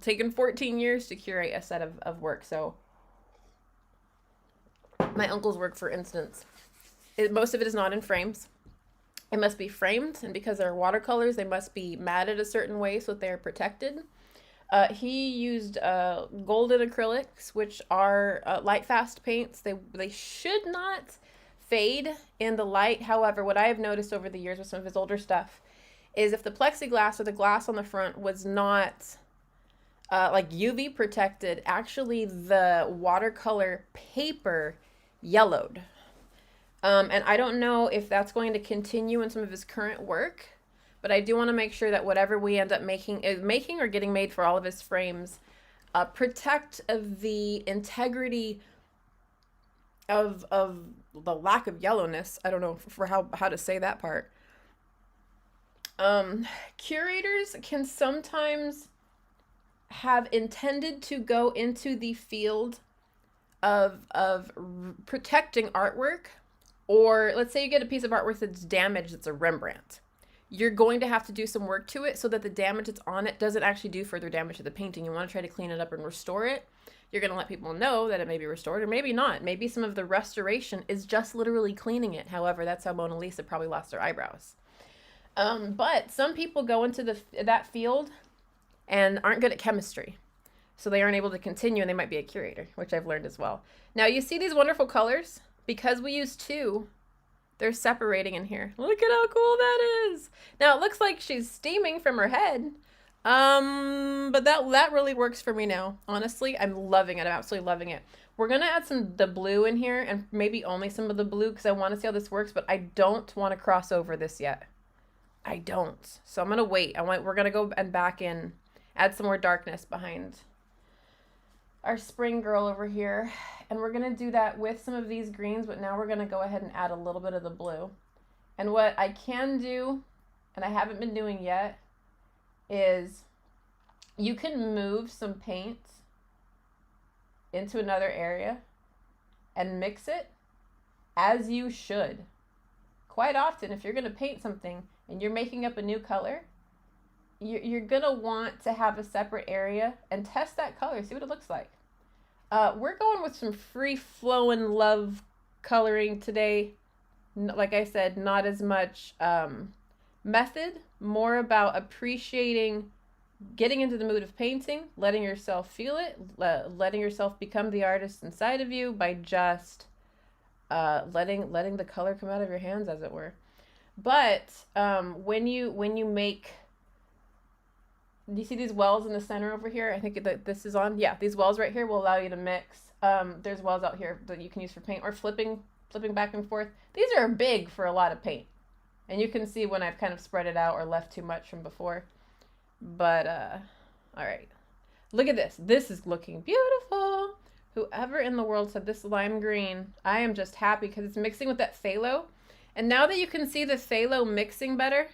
taken 14 years to curate a set of work. So my uncle's work, for instance, most of it is not in frames. It must be framed, and because they're watercolors, they must be matted a certain way so that they're protected. He used golden acrylics, which are light fast paints. They should not fade in the light. However, what I have noticed over the years with some of his older stuff is if the plexiglass or the glass on the front was not like UV protected, actually the watercolor paper yellowed. And I don't know if that's going to continue in some of his current work, but I do want to make sure that whatever we end up making or getting made for all of his frames protect the integrity of the lack of yellowness. I don't know for how to say that part. Curators can sometimes have intended to go into the field of protecting artwork, or let's say you get a piece of artwork that's damaged, it's a Rembrandt. You're going to have to do some work to it so that the damage that's on it doesn't actually do further damage to the painting. You want to try to clean it up and restore it. You're going to let people know that it may be restored, or maybe not. Maybe some of the restoration is just literally cleaning it. However, that's how Mona Lisa probably lost her eyebrows. But some people go into that field and aren't good at chemistry. So they aren't able to continue, and they might be a curator, which I've learned as well. Now, you see these wonderful colors? Because we use two, they're separating in here. Look at how cool that is. Now, it looks like she's steaming from her head. But that really works for me now. Honestly, I'm loving it. I'm absolutely loving it. We're going to add the blue in here, and maybe only some of the blue, because I want to see how this works, but I don't want to cross over this yet. I don't. So I'm going to wait. We're going to go and back in, add some more darkness behind our spring girl over here. And we're going to do that with some of these greens, but now we're going to go ahead and add a little bit of the blue. And what I can do, and I haven't been doing yet, is you can move some paint into another area and mix it as you should. Quite often, if you're going to paint something and you're making up a new color, you're going to want to have a separate area and test that color, see what it looks like. We're going with some free-flowing love coloring today. Like I said, not as much method, more about appreciating, getting into the mood of painting, letting yourself feel it, letting yourself become the artist inside of you by just letting the color come out of your hands, as it were. But when you make, do you see these wells in the center over here? I think that this is on. Yeah, these wells right here will allow you to mix. There's wells out here that you can use for paint, or flipping back and forth. These are big for a lot of paint. And you can see when I've kind of spread it out or left too much from before. But, all right. Look at this. This is looking beautiful. Whoever in the world said this lime green, I am just happy because it's mixing with that phthalo. And now that you can see the phthalo mixing better,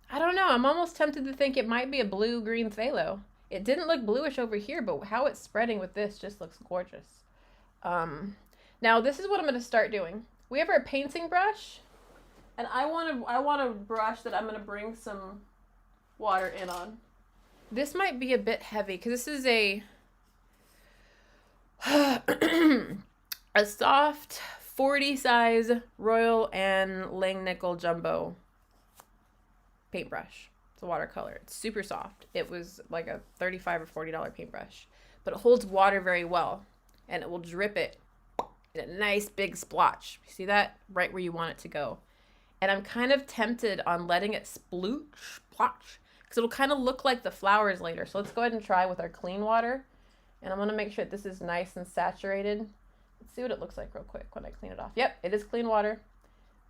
I don't know. I'm almost tempted to think it might be a blue-green phthalo. It didn't look bluish over here, but how it's spreading with this just looks gorgeous. Now, this is what I'm going to start doing. We have our painting brush. And I want a brush that I'm going to bring some water in on. This might be a bit heavy because this is a soft 40 size Royal and Langnickel Jumbo paintbrush. It's a watercolor. It's super soft. It was like a $35 or $40 paintbrush, but it holds water very well, and it will drip it in a nice big splotch. See that? Right where you want it to go. And I'm kind of tempted on letting it sploosh, because it'll kind of look like the flowers later. So let's go ahead and try with our clean water. And I'm going to make sure that this is nice and saturated. Let's see what it looks like real quick when I clean it off. Yep, it is clean water.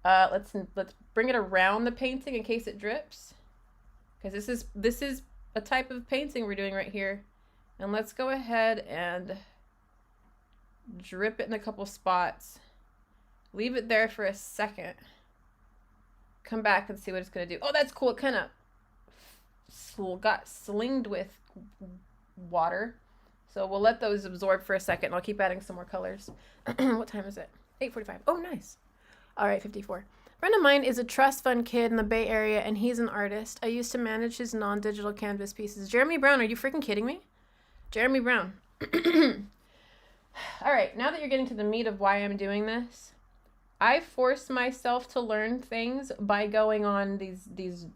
Let's bring it around the painting in case it drips, because this is a type of painting we're doing right here. And let's go ahead and drip it in a couple spots. Leave it there for a second. Come back and see what it's going to do. Oh, that's cool. It kind of got slinged with water. So we'll let those absorb for a second. I'll keep adding some more colors. What time is it? 8:45. Oh, nice. All right, 54. A friend of mine is a trust fund kid in the Bay Area, and he's an artist. I used to manage his non-digital canvas pieces. Jeremy Brown, are you freaking kidding me? Jeremy Brown. All right, now that you're getting to the meat of why I'm doing this, I force myself to learn things by going on these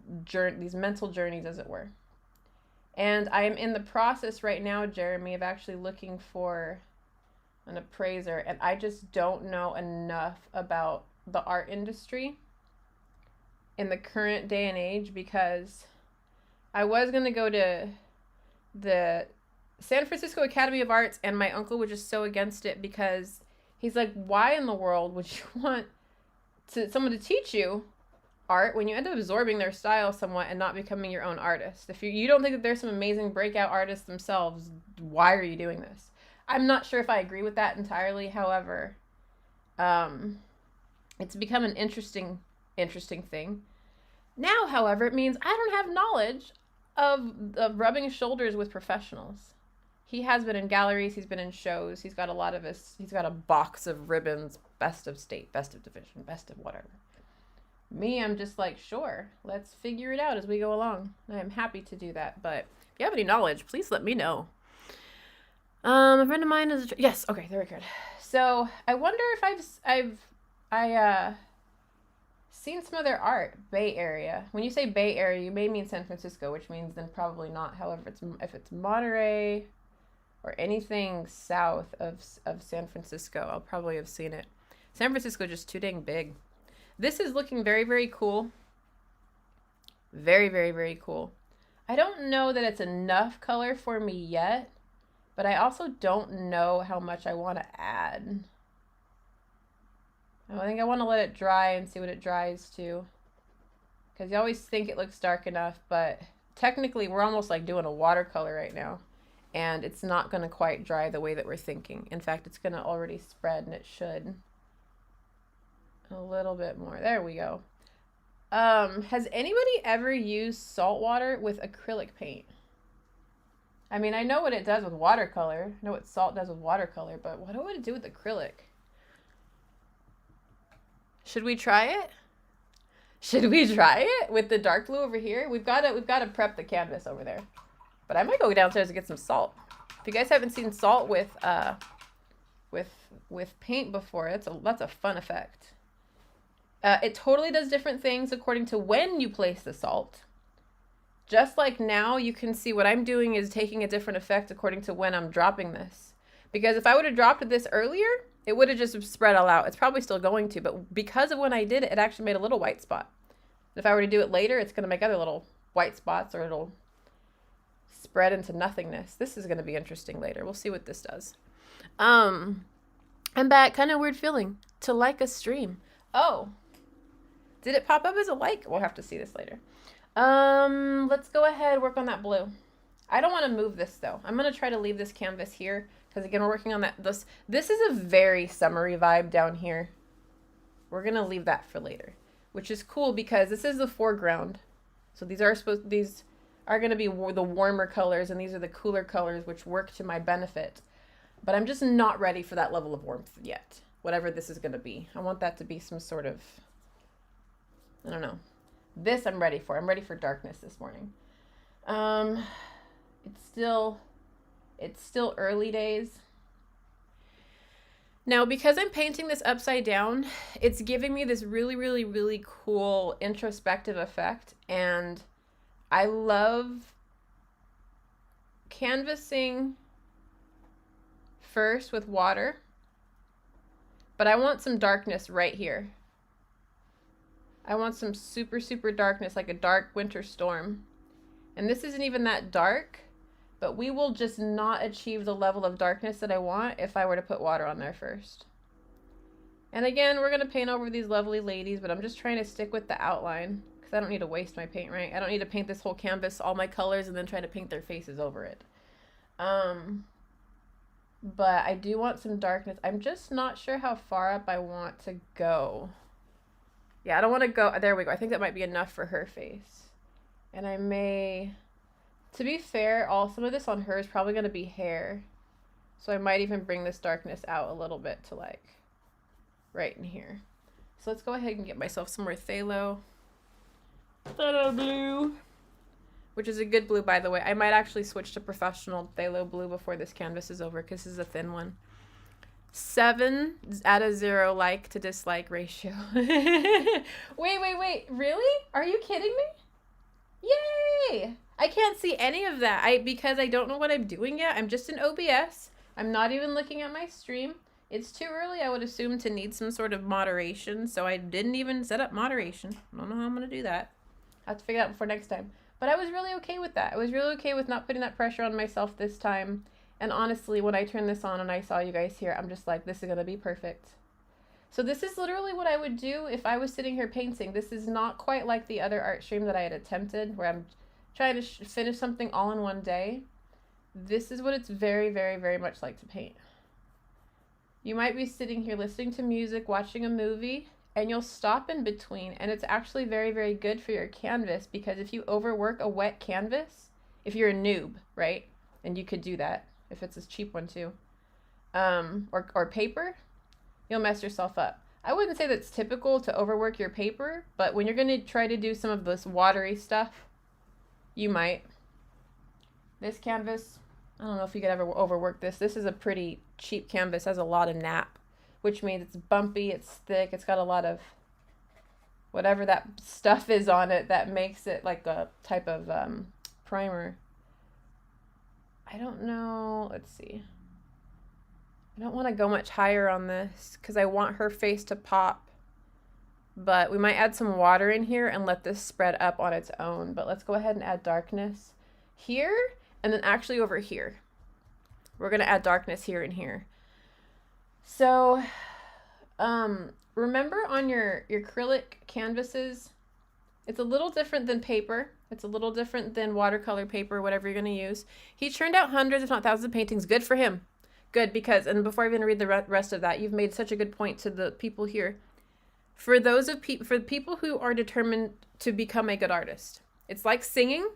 mental journeys, as it were. And I am in the process right now, Jeremy, of actually looking for an appraiser, and I just don't know enough about the art industry in the current day and age, because I was going to go to the San Francisco Academy of Arts, and my uncle was just so against it because he's like, why in the world would you want someone to teach you art when you end up absorbing their style somewhat and not becoming your own artist? If you don't think that there's some amazing breakout artists themselves, why are you doing this? I'm not sure if I agree with that entirely. However, it's become an interesting thing. Now, however, it means I don't have knowledge of rubbing shoulders with professionals. He has been in galleries, he's been in shows, he's got a box of ribbons, best of state, best of division, best of whatever. Me, I'm just like, sure, let's figure it out as we go along. I'm happy to do that, but if you have any knowledge, please let me know. A friend of mine is yes, okay, very good. So I wonder if I've seen some other art, Bay Area. When you say Bay Area, you may mean San Francisco, which means then probably not. However, if it's Monterey or anything south of San Francisco, I'll probably have seen it. San Francisco just too dang big. This is looking very, very cool. Very, very, very cool. I don't know that it's enough color for me yet, but I also don't know how much I want to add. I think I want to let it dry and see what it dries to. Because you always think it looks dark enough, but technically we're almost like doing a watercolor right now. And it's not going to quite dry the way that we're thinking. In fact, it's going to already spread, and it should. A little bit more. There we go. Has anybody ever used salt water with acrylic paint? I mean, I know what it does with watercolor. I know what salt does with watercolor, but what would it do with acrylic? Should we try it? Should we try it with the dark blue over here? We've got to prep the canvas over there. But I might go downstairs and get some salt. If you guys haven't seen salt with paint before, that's a fun effect. It totally does different things according to when you place the salt. Just like now, you can see what I'm doing is taking a different effect according to when I'm dropping this. Because if I would have dropped this earlier, it would have just spread all out. It's probably still going to, but because of when I did it, it actually made a little white spot. If I were to do it later, it's going to make other little white spots, or it'll spread into nothingness. This is going to be interesting later. We'll see what this does. I'm back. Kind of weird feeling to like a stream. Oh, did it pop up as a like? We'll have to see this later. Let's go ahead, work on that blue. I don't want to move this though. I'm going to try to leave this canvas here because again, we're working on that. This is a very summery vibe down here. We're going to leave that for later, which is cool because this is the foreground. So these are going to be the warmer colors, and these are the cooler colors, which work to my benefit. But I'm just not ready for that level of warmth yet. Whatever this is going to be. I want that to be some sort of, I don't know. This I'm ready for. I'm ready for darkness this morning. It's still early days. Now, because I'm painting this upside down, it's giving me this really, really, really cool introspective effect. And I love canvassing first with water, but I want some darkness right here. I want some super, super darkness, like a dark winter storm. And this isn't even that dark, but we will just not achieve the level of darkness that I want if I were to put water on there first. And again, we're going to paint over these lovely ladies, but I'm just trying to stick with the outline because I don't need to waste my paint, right? I don't need to paint this whole canvas, all my colors, and then try to paint their faces over it. But I do want some darkness. I'm just not sure how far up I want to go. Yeah, I don't want to go. There we go. I think that might be enough for her face. And I may, to be fair, some of this on her is probably going to be hair. So I might even bring this darkness out a little bit to like right in here. So let's go ahead and get myself some more phthalo. Phthalo blue. Which is a good blue, by the way. I might actually switch to professional phthalo blue before this canvas is over because this is a thin one. 7 out of 0 like to dislike ratio. Wait. Really? Are you kidding me? Yay! I can't see any of that because I don't know what I'm doing yet. I'm just in OBS. I'm not even looking at my stream. It's too early, I would assume, to need some sort of moderation. So I didn't even set up moderation. I don't know how I'm going to do that. I'll have to figure it out before next time. But I was really okay with that. I was really okay with not putting that pressure on myself this time. And honestly, when I turned this on and I saw you guys here, I'm just like, this is going to be perfect. So this is literally what I would do if I was sitting here painting. This is not quite like the other art stream that I had attempted, where I'm trying to finish something all in one day. this is what it's very, very, very much like to paint. You might be sitting here listening to music, watching a movie, and you'll stop in between, and it's actually very, very good for your canvas, because if you overwork a wet canvas, if you're a noob, right, and you could do that if it's a cheap one too, or paper, you'll mess yourself up. I wouldn't say that's typical to overwork your paper, but when you're going to try to do some of this watery stuff, you might. This canvas, I don't know if you could ever overwork this. This is a pretty cheap canvas, has a lot of nap, which means it's bumpy, it's thick, it's got a lot of whatever that stuff is on it that makes it like a type of primer. I don't know, let's see. I don't want to go much higher on this because I want her face to pop, but we might add some water in here and let this spread up on its own. But let's go ahead and add darkness here, and then actually over here. We're going to add darkness here and here. So remember on your acrylic canvases, it's a little different than paper. It's a little different than watercolor paper, whatever you're going to use. He churned out hundreds, if not thousands of paintings. Good for him. Good, because, and before I even read the rest of that, you've made such a good point to the people here. For those for people who are determined to become a good artist, it's like singing.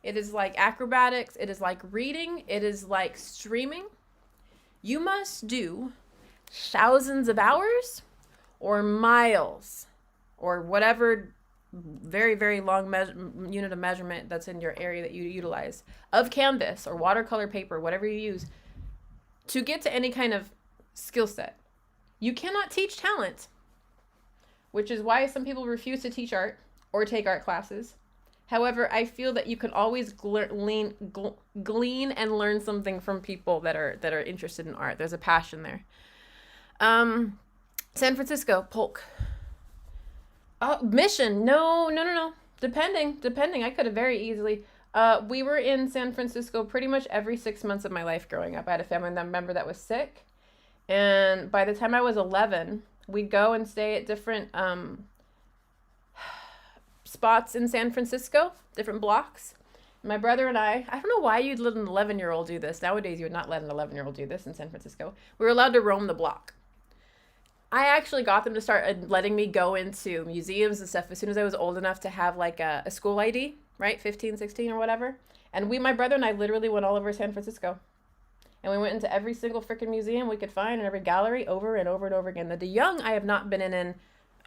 It is like acrobatics. It is like reading. It is like streaming. You must do thousands of hours or miles or whatever very, very long unit of measurement that's in your area that you utilize of canvas or watercolor paper, whatever you use, to get to any kind of skill set. You cannot teach talent, which is why some people refuse to teach art or take art classes. However, I feel that you can always glean and learn something from people that are interested in art. There's a passion there. San Francisco, Polk. Mission. No. Depending. I could have very easily. We were in San Francisco pretty much every 6 months of my life growing up. I had a family member that was sick. And by the time I was 11, we'd go and stay at different spots in San Francisco, different blocks. My brother and I don't know why you'd let an 11-year-old do this. Nowadays, you would not let an 11-year-old do this in San Francisco. We were allowed to roam the block. I actually got them to start letting me go into museums and stuff as soon as I was old enough to have like a school ID, right? 15, 16 or whatever. And my brother and I literally went all over San Francisco. And we went into every single freaking museum we could find and every gallery over and over and over again. The De Young I have not been in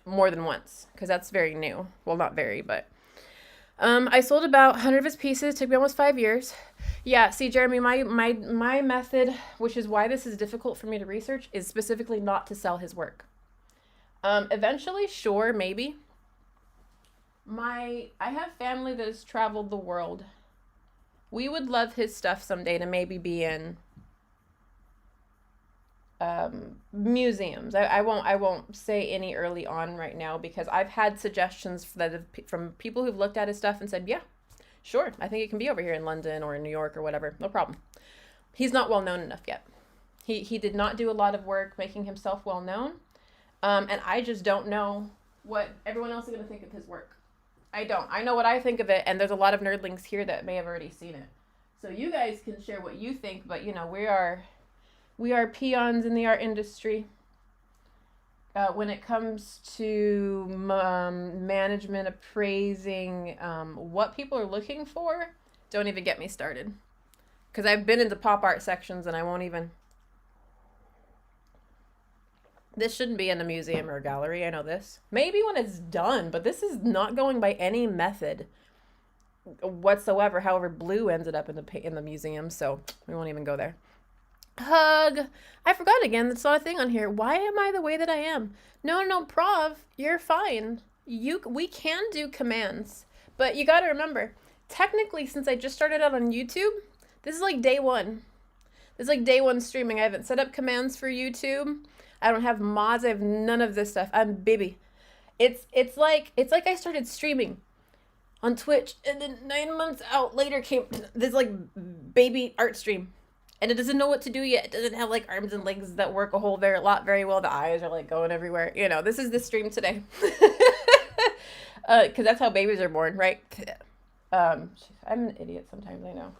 more than once because that's very new. Well, not very, but I sold about 100 of his pieces. It took me almost 5 years. Yeah, see, Jeremy, my method, which is why this is difficult for me to research, is specifically not to sell his work. Eventually, sure, maybe. I have family that has traveled the world. We would love his stuff someday to maybe be in museums. I won't say any early on right now because I've had suggestions from people who've looked at his stuff and said, yeah, sure, I think it can be over here in London or in New York or whatever. No problem. He's not well known enough yet. He did not do a lot of work making himself well known. And I just don't know what everyone else is going to think of his work. I don't. I know what I think of it, and there's a lot of nerdlings here that may have already seen it. So you guys can share what you think, but you know, we are peons in the art industry. When it comes to management, appraising, what people are looking for, don't even get me started. Because I've been into pop art sections and I won't even... This shouldn't be in a museum or a gallery, I know this. Maybe when it's done, but this is not going by any method whatsoever. However, blue ended up in the museum, so we won't even go there. Hug. I forgot again. That's not a thing on here. Why am I the way that I am? No, Prov, you're fine. We can do commands, but you got to remember, technically, since I just started out on YouTube, this is like day one. This is like day one streaming. I haven't set up commands for YouTube. I don't have mods. I have none of this stuff. I'm baby. It's like I started streaming on Twitch, and then 9 months out later came this like baby art stream. And it doesn't know what to do yet. It doesn't have like arms and legs that work a whole lot very well. The eyes are like going everywhere. You know, this is the stream today. Because that's how babies are born, right? I'm an idiot sometimes, I know.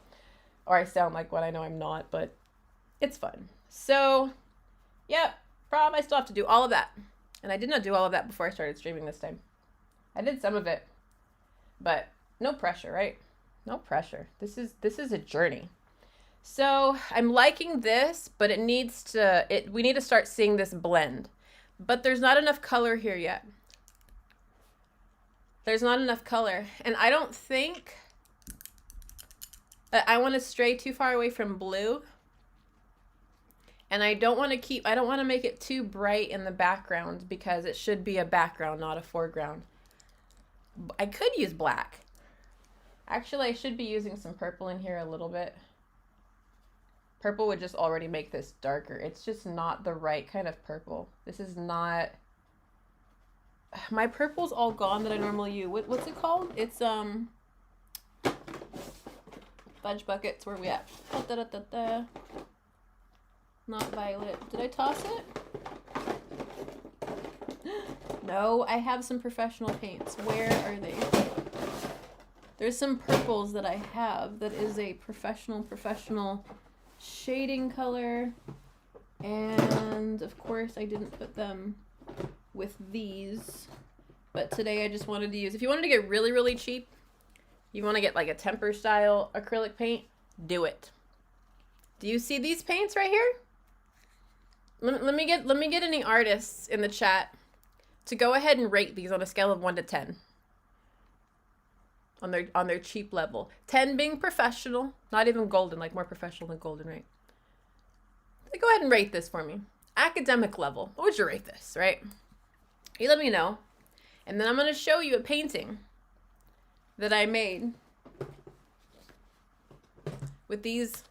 Or I sound like one, I know I'm not, but it's fun. So, yep, I still have to do all of that. And I did not do all of that before I started streaming this time. I did some of it, but no pressure, right? No pressure. This is a journey. So I'm liking this, but we need to start seeing this blend. But there's not enough color here yet. There's not enough color. And I don't think that I want to stray too far away from blue. And I don't want to make it too bright in the background because it should be a background, not a foreground. I could use black. Actually, I should be using some purple in here a little bit. Purple would just already make this darker. It's just not the right kind of purple. This is not... My purple's all gone that I normally use. What's it called? It's, Fudge buckets, where we at? Da, da, da, da. Not violet. Did I toss it? No, I have some professional paints. Where are they? There's some purples that I have that is a professional shading color. And of course I didn't put them with these. But today I just wanted to use, if you wanted to get really, really cheap, you want to get like a temper style acrylic paint, do it. Do you see these paints right here? Let me get any artists in the chat to go ahead and rate these on a scale of 1 to 10. On their cheap level. 10 being professional, not even golden, like more professional than golden, right? Go ahead and rate this for me. Academic level. What would you rate this, right? You let me know. And then I'm going to show you a painting that I made with these.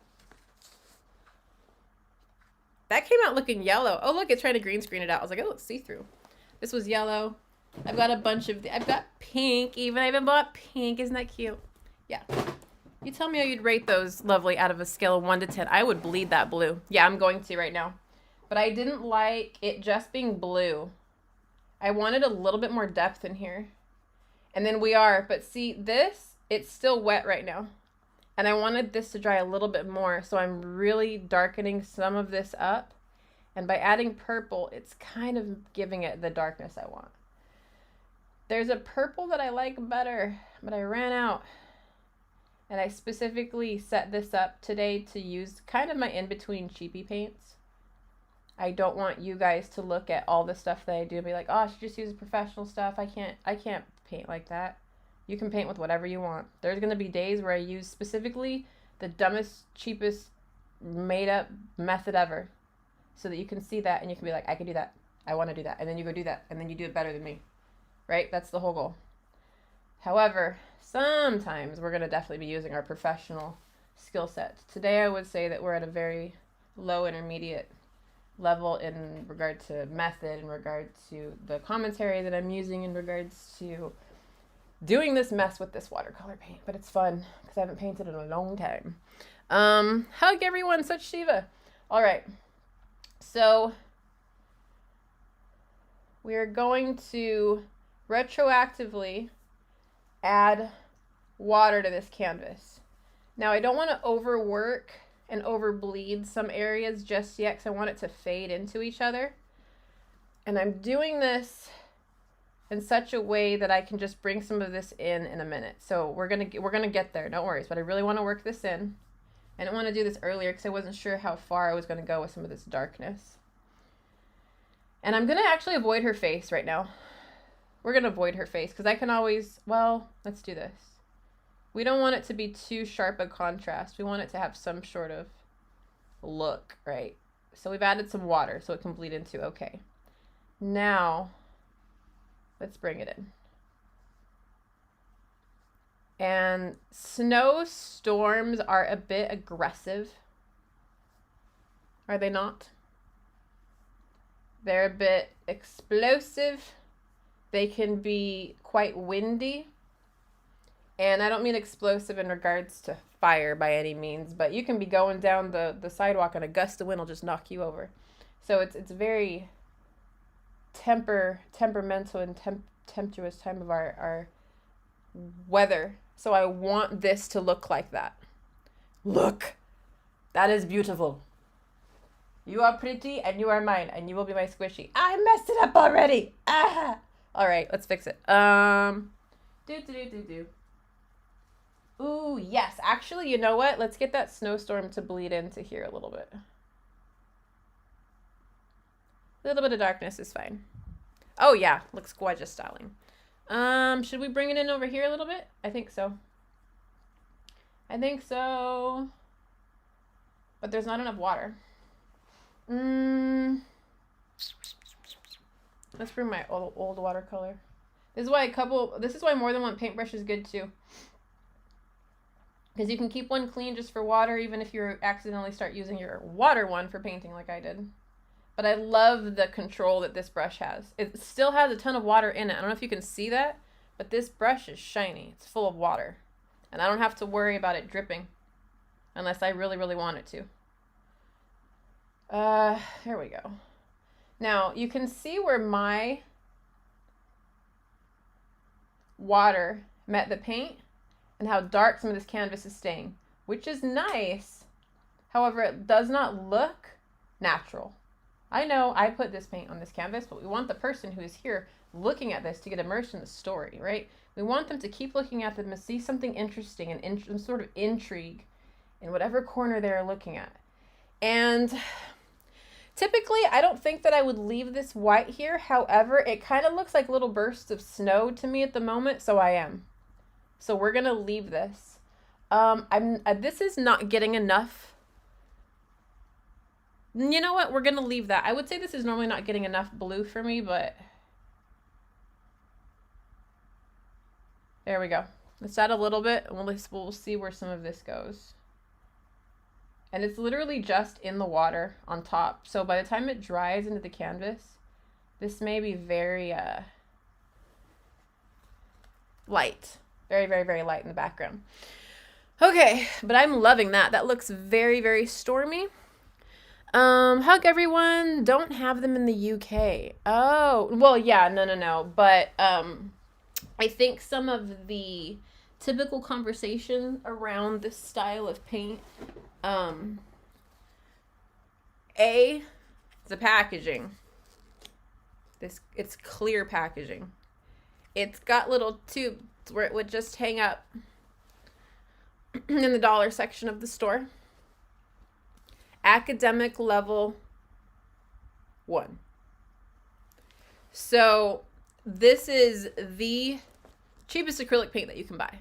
That came out looking yellow. Oh, look, it's trying to green screen it out. I was like, oh, it's see-through. This was yellow. I've got a bunch of, I've got pink even. I even bought pink. Isn't that cute? Yeah. You tell me how you'd rate those lovely out of a scale of 1 to 10. I would bleed that blue. Yeah, I'm going to right now. But I didn't like it just being blue. I wanted a little bit more depth in here. And then we are, but see this, it's still wet right now. And I wanted this to dry a little bit more. So I'm really darkening some of this up. And by adding purple, it's kind of giving it the darkness I want. There's a purple that I like better, but I ran out. And I specifically set this up today to use kind of my in-between cheapy paints. I don't want you guys to look at all the stuff that I do and be like, oh, I should just use professional stuff. I can't paint like that. You can paint with whatever you want. There's going to be days where I use specifically the dumbest, cheapest, made-up method ever so that you can see that and you can be like, I can do that. I want to do that. And then you go do that. And then you do it better than me. Right? That's the whole goal. However, sometimes we're going to definitely be using our professional skill sets. Today I would say that we're at a very low intermediate level in regard to method, in regard to the commentary that I'm using, in regards to doing this mess with this watercolor paint. But it's fun because I haven't painted in a long time. Hug everyone, such Shiva. All right. So we're going to retroactively add water to this canvas. Now I don't want to overwork and overbleed some areas just yet because I want it to fade into each other. And I'm doing this in such a way that I can just bring some of this in a minute. So we're gonna get there, no worries. But I really want to work this in. I didn't want to do this earlier because I wasn't sure how far I was going to go with some of this darkness. And I'm going to actually avoid her face right now. We're going to avoid her face because I can always, well, let's do this. We don't want it to be too sharp a contrast. We want it to have some sort of look, right? So we've added some water so it can bleed into, okay. Now, let's bring it in. And snowstorms are a bit aggressive. Are they not? They're a bit explosive. They can be quite windy. And I don't mean explosive in regards to fire by any means, but you can be going down the sidewalk and a gust of wind will just knock you over. So it's very temperamental and tempestuous time of our weather. So I want this to look like that. Look, that is beautiful. You are pretty and you are mine and you will be my squishy. I messed it up already. Ah. All right, let's fix it. Ooh, yes. Actually, you know what? Let's get that snowstorm to bleed into here a little bit. A little bit of darkness is fine. Oh yeah, looks gorgeous styling. Should we bring it in over here a little bit? I think so. I think so. But there's not enough water. Let's bring my old watercolor. This is why more than one paintbrush is good too. Because you can keep one clean just for water, even if you accidentally start using your water one for painting like I did. But I love the control that this brush has. It still has a ton of water in it. I don't know if you can see that, but this brush is shiny. It's full of water. And I don't have to worry about it dripping unless I really, really want it to. There we go. Now, you can see where my water met the paint and how dark some of this canvas is staying, which is nice. However, it does not look natural. I know I put this paint on this canvas, but we want the person who is here looking at this to get immersed in the story, right? We want them to keep looking at them and see something interesting and some sort of intrigue in whatever corner they're looking at. And typically, I don't think that I would leave this white here. However, it kind of looks like little bursts of snow to me at the moment, so I am. So we're going to leave this. This is not getting enough. You know what? We're going to leave that. I would say this is normally not getting enough blue for me, but there we go. Let's add a little bit, and we'll see where some of this goes. And it's literally just in the water on top. So by the time it dries into the canvas, this may be very light. Very, very, very light in the background. Okay, but I'm loving that. That looks very, very stormy. Hug everyone. Don't have them in the UK. Oh, well, yeah, no. But I think some of the typical conversation around this style of paint, the packaging. It's clear packaging. It's got little tubes where it would just hang up in the dollar section of the store. Academic level 1. So this is the cheapest acrylic paint that you can buy.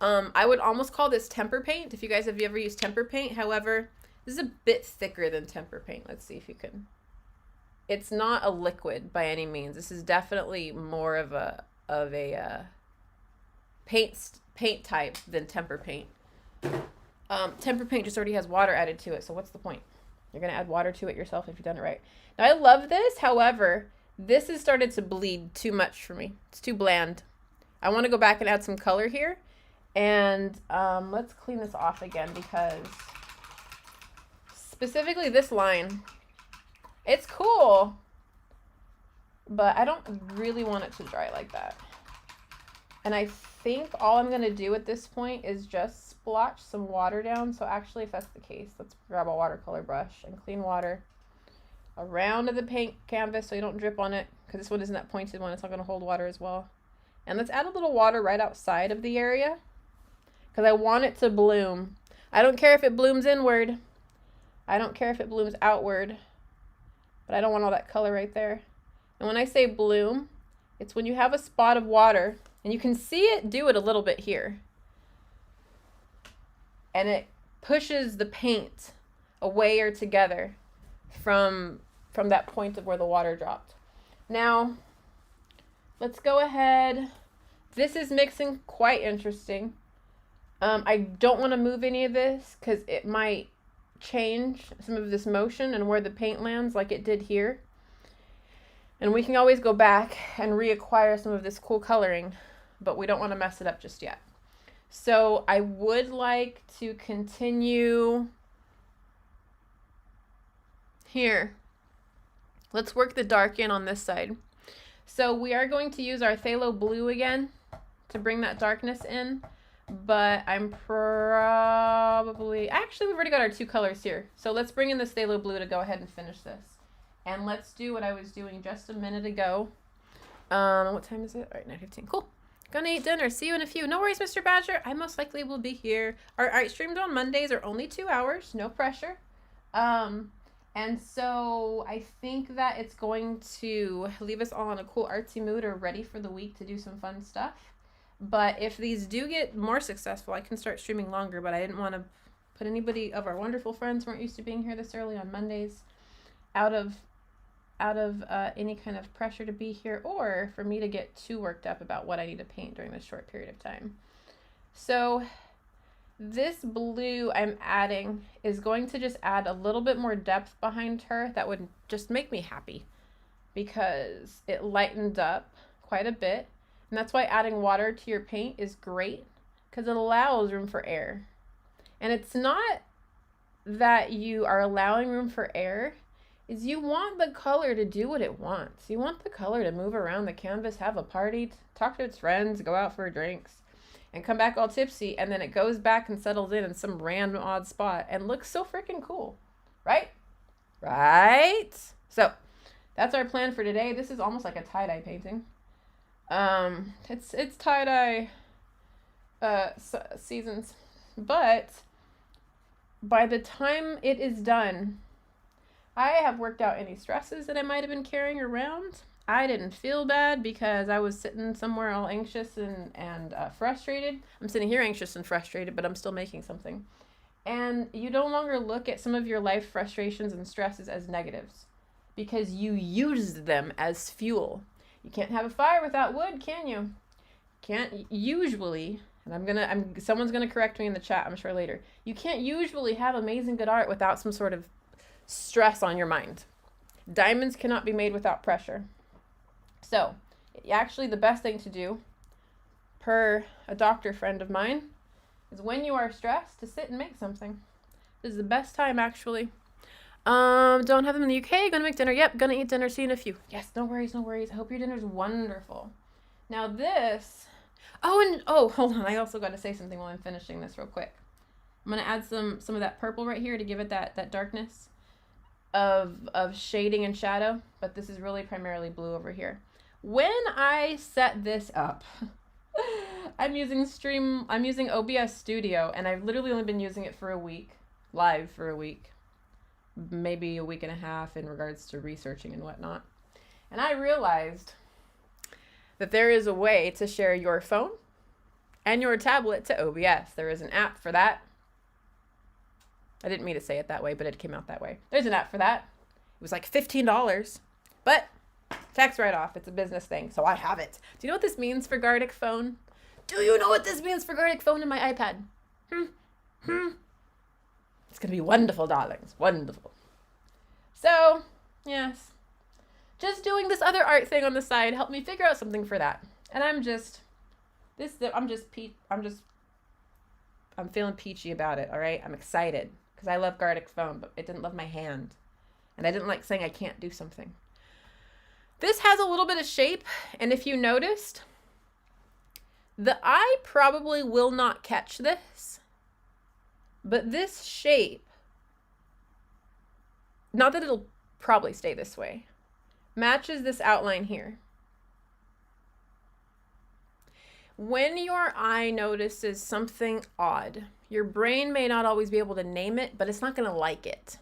I would almost call this temper paint if you guys have ever used temper paint. However, this is a bit thicker than temper paint. Let's see if you can. It's not a liquid by any means. This is definitely more of a paint type than temper paint. Temper paint just already has water added to it, so what's the point? You're going to add water to it yourself if you've done it right. Now, I love this. However, this has started to bleed too much for me. It's too bland. I want to go back and add some color here. And let's clean this off again because specifically this line, it's cool, but I don't really want it to dry like that. And I think all I'm going to do at this point is just splotch some water down. So actually, if that's the case, let's grab a watercolor brush and clean water around the paint canvas so you don't drip on it, because this one isn't that pointed one. It's not going to hold water as well. And let's add a little water right outside of the area because I want it to bloom. I don't care if it blooms inward. I don't care if it blooms outward, but I don't want all that color right there. And when I say bloom, it's when you have a spot of water and you can see it do it a little bit here. And it pushes the paint away or together from that point of where the water dropped. Now, let's go ahead. This is mixing quite interesting. I don't want to move any of this because it might change some of this motion and where the paint lands like it did here. And we can always go back and reacquire some of this cool coloring, but we don't want to mess it up just yet. So I would like to continue here. Let's work the dark in on this side. So we are going to use our phthalo blue again to bring that darkness in. but I'm probably, actually we've already got our 2 colors here. So let's bring in the phthalo blue to go ahead and finish this. And let's do what I was doing just a minute ago. What time is it? All right, 9:15. Cool. Gonna eat dinner. See you in a few. No worries, Mr. Badger. I most likely will be here. Our art streams on Mondays are only 2 hours. No pressure. And so I think that it's going to leave us all in a cool artsy mood or ready for the week to do some fun stuff. But if these do get more successful, I can start streaming longer, but I didn't want to put anybody of our wonderful friends who aren't used to being here this early on Mondays out of any kind of pressure to be here, or for me to get too worked up about what I need to paint during this short period of time. So this blue I'm adding is going to just add a little bit more depth behind her. That would just make me happy because it lightened up quite a bit. And that's why adding water to your paint is great, because it allows room for air. And it's not that you are allowing room for air, is you want the color to do what it wants. You want the color to move around the canvas, have a party, talk to its friends, go out for drinks, and come back all tipsy, and then it goes back and settles in some random odd spot and looks so freaking cool, right? Right? So that's our plan for today. This is almost like a tie-dye painting. It's tie-dye seasons, but by the time it is done, I have worked out any stresses that I might have been carrying around. I didn't feel bad because I was sitting somewhere all anxious and frustrated. I'm sitting here anxious and frustrated, but I'm still making something. And you no longer look at some of your life frustrations and stresses as negatives because you use them as fuel. You can't have a fire without wood, can you? Can't usually, and someone's gonna correct me in the chat, I'm sure later. You can't usually have amazing good art without some sort of stress on your mind. Diamonds cannot be made without pressure. So, actually the best thing to do, per a doctor friend of mine, is when you are stressed to sit and make something. This is the best time, actually. Don't have them in the UK. Gonna make dinner. Yep, gonna eat dinner. See you in a few. Yes, no worries, no worries. I hope your dinner's wonderful. Now this, hold on. I also got to say something while I'm finishing this real quick. I'm gonna add some of that purple right here to give it that darkness of shading and shadow. But this is really primarily blue over here. When I set this up, I'm using OBS Studio, and I've literally only been using it for a week, live for a week. Maybe a week and a half in regards to researching and whatnot. And I realized that there is a way to share your phone and your tablet to OBS. There is an app for that. I didn't mean to say it that way, but it came out that way. There's an app for that. It was like $15, but tax write-off. It's a business thing, so I have it. Do you know what this means for Gardic phone? Do you know what this means for Gardic phone and my iPad? It's going to be wonderful, darlings. Wonderful. So, yes. Just doing this other art thing on the side helped me figure out something for that. And I'm feeling peachy about it, all right? I'm excited because I love Gardic phone, but it didn't love my hand. And I didn't like saying I can't do something. This has a little bit of shape, and if you noticed, the eye probably will not catch this. But this shape, not that it'll probably stay this way, matches this outline here. When your eye notices something odd, your brain may not always be able to name it, but it's not going to like it.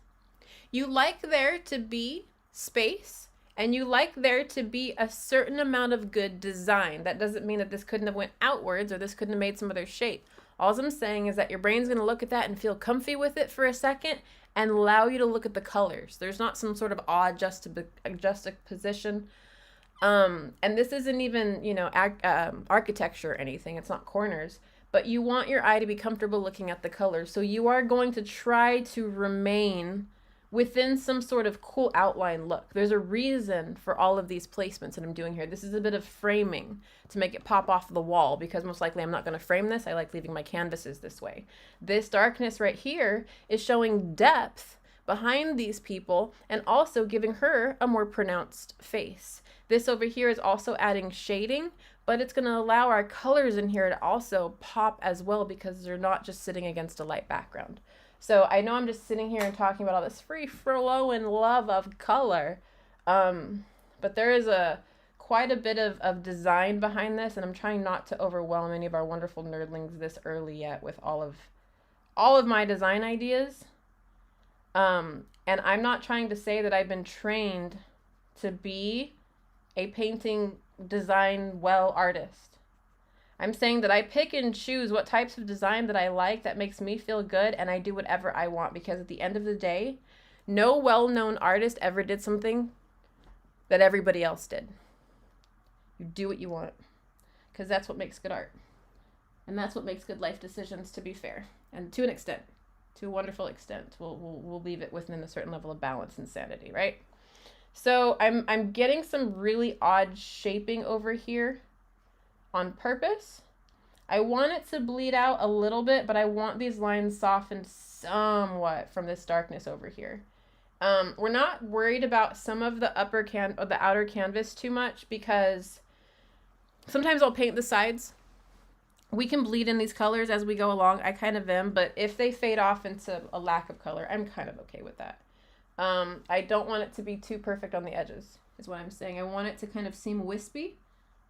You like there to be space, and you like there to be a certain amount of good design. That doesn't mean that this couldn't have went outwards or this couldn't have made some other shape. All I'm saying is that your brain's going to look at that and feel comfy with it for a second and allow you to look at the colors. There's not some sort of odd juxtaposition. And this isn't even, architecture or anything. It's not corners. But you want your eye to be comfortable looking at the colors. So you are going to try to remain within some sort of cool outline look. There's a reason for all of these placements that I'm doing here. This is a bit of framing to make it pop off the wall, because most likely I'm not going to frame this. I like leaving my canvases this way. This darkness right here is showing depth behind these people and also giving her a more pronounced face. This over here is also adding shading but it's going to allow our colors in here to also pop as well because they're not just sitting against a light background. So I know I'm just sitting here and talking about all this free flowing love of color, but there is quite a bit of design behind this, and I'm trying not to overwhelm any of our wonderful nerdlings this early yet with all of my design ideas. And I'm not trying to say that I've been trained to be a painting design well artist. I'm saying that I pick and choose what types of design that I like that makes me feel good, and I do whatever I want, because at the end of the day, no well-known artist ever did something that everybody else did. You do what you want, because that's what makes good art. And that's what makes good life decisions, to be fair. And to an extent, to a wonderful extent, we'll leave it within a certain level of balance and sanity, right? So I'm getting some really odd shaping over here on purpose. I want it to bleed out a little bit, but I want these lines softened somewhat from this darkness over here. We're not worried about some of the the outer canvas too much, because sometimes I'll paint the sides. We can bleed in these colors as we go along. I kind of am, but if they fade off into a lack of color, I'm kind of okay with that. I don't want it to be too perfect on the edges, is what I'm saying. I want it to kind of seem wispy.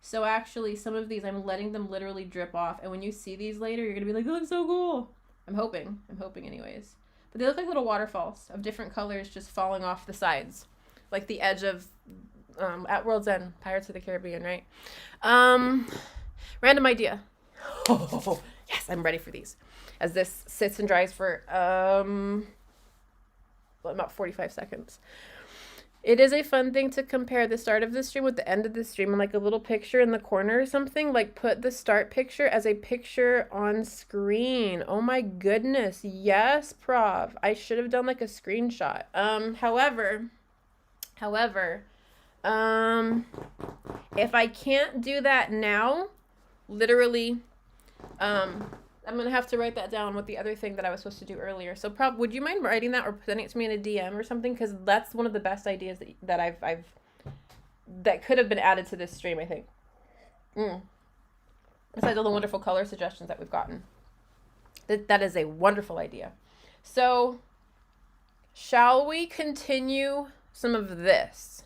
So actually, some of these, I'm letting them literally drip off. And when you see these later, you're going to be like, it looks so cool. I'm hoping anyways. But they look like little waterfalls of different colors just falling off the sides. Like the edge of, at World's End, Pirates of the Caribbean, right? Random idea. Oh, yes, I'm ready for these. As this sits and dries for about 45 seconds. It is a fun thing to compare the start of the stream with the end of the stream, and like a little picture in the corner or something. Like put the start picture as a picture on screen. Oh my goodness. Yes, Prov. I should have done like a screenshot. However, if I can't do that now, literally, I'm going to have to write that down with the other thing that I was supposed to do earlier. So would you mind writing that or sending it to me in a DM or something? Because that's one of the best ideas that that could have been added to this stream, I think. Besides all the wonderful color suggestions that we've gotten. That is a wonderful idea. So shall we continue some of this?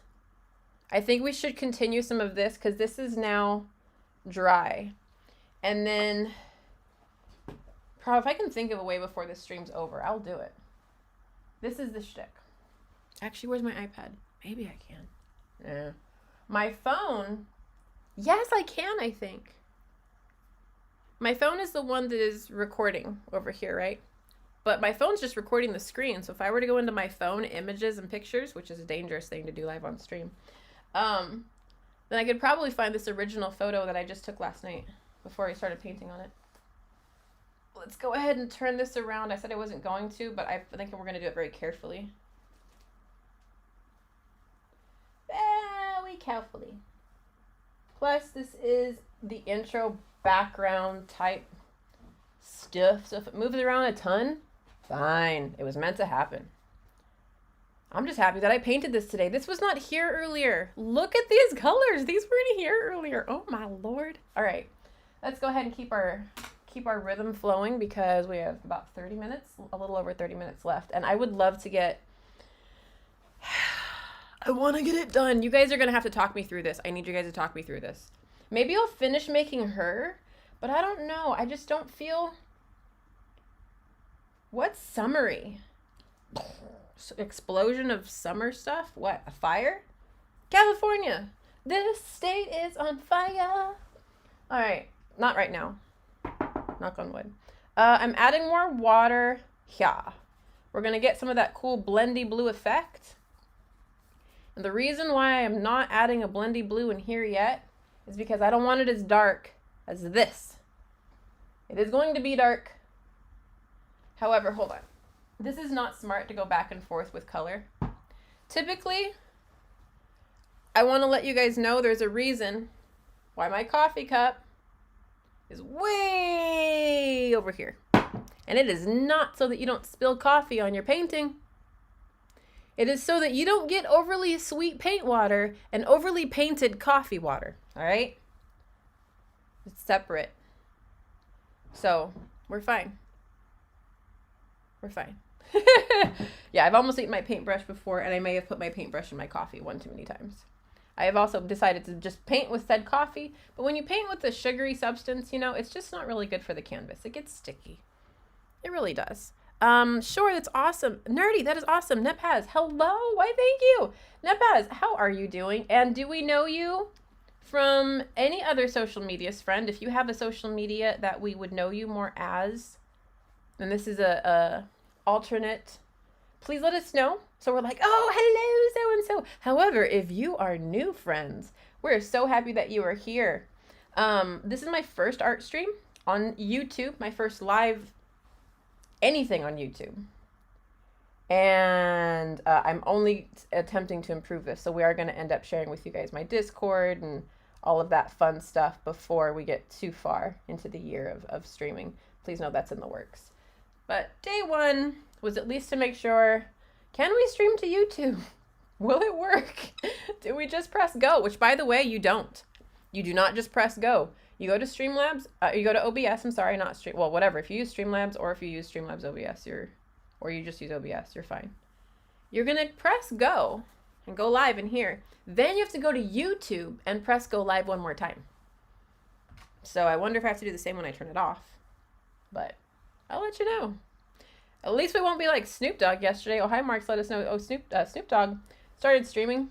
I think we should continue some of this because this is now dry. And then... if I can think of a way before this stream's over, I'll do it. This is the shtick. Actually, where's my iPad? Maybe I can. Yeah. My phone. Yes, I can, I think. My phone is the one that is recording over here, right? But my phone's just recording the screen. So if I were to go into my phone, images and pictures, which is a dangerous thing to do live on stream, then I could probably find this original photo that I just took last night before I started painting on it. Let's go ahead and turn this around. I said I wasn't going to, but I think we're going to do it very carefully. Very carefully. Plus, this is the intro background type stuff. So if it moves around a ton, fine. It was meant to happen. I'm just happy that I painted this today. This was not here earlier. Look at these colors. These weren't here earlier. Oh my Lord. All right. Let's go ahead and keep our rhythm flowing because we have about 30 minutes, a little over 30 minutes left. And I would love to I want to get it done. You guys are going to have to talk me through this. I need you guys to talk me through this. Maybe I'll finish making her, but I don't know. I just don't feel... What's summery? Explosion of summer stuff? What? A fire? California. This state is on fire. All right. Not right now. Knock on wood. I'm adding more water. Yeah. We're going to get some of that cool blendy blue effect. And the reason why I'm not adding a blendy blue in here yet is because I don't want it as dark as this. It is going to be dark. However, hold on. This is not smart to go back and forth with color. Typically, I want to let you guys know there's a reason why my coffee cup is way over here. And it is not so that you don't spill coffee on your painting. It is so that you don't get overly sweet paint water and overly painted coffee water, all right? It's separate. So we're fine. We're fine. Yeah, I've almost eaten my paintbrush before, and I may have put my paintbrush in my coffee one too many times. I have also decided to just paint with said coffee, but when you paint with a sugary substance, you know, it's just not really good for the canvas. It gets sticky. It really does. Sure, that's awesome. Nerdy, that is awesome. Nepaz, hello. Why, thank you. Nepaz, how are you doing? And do we know you from any other social medias, friend? If you have a social media that we would know you more as, and this is a alternate, please let us know. So we're like, oh, hello, so-and-so. However, if you are new, friends, we're so happy that you are here. This is my first art stream on YouTube, my first live anything on YouTube. And I'm only attempting to improve this. So we are going to end up sharing with you guys my Discord and all of that fun stuff before we get too far into the year of streaming. Please know that's in the works. But day one was at least to make sure, can we stream to YouTube? Will it work? Do we just press go? Which, by the way, you don't. You do not just press go. You go to Streamlabs, you go to OBS, I'm sorry, not Stream, well, whatever. If you use Streamlabs or if you use Streamlabs OBS, or you just use OBS, you're fine. You're going to press go and go live in here. Then you have to go to YouTube and press go live one more time. So I wonder if I have to do the same when I turn it off. But I'll let you know. At least we won't be like Snoop Dogg yesterday. Oh, hi, Marks, let us know. Oh, Snoop Dogg started streaming.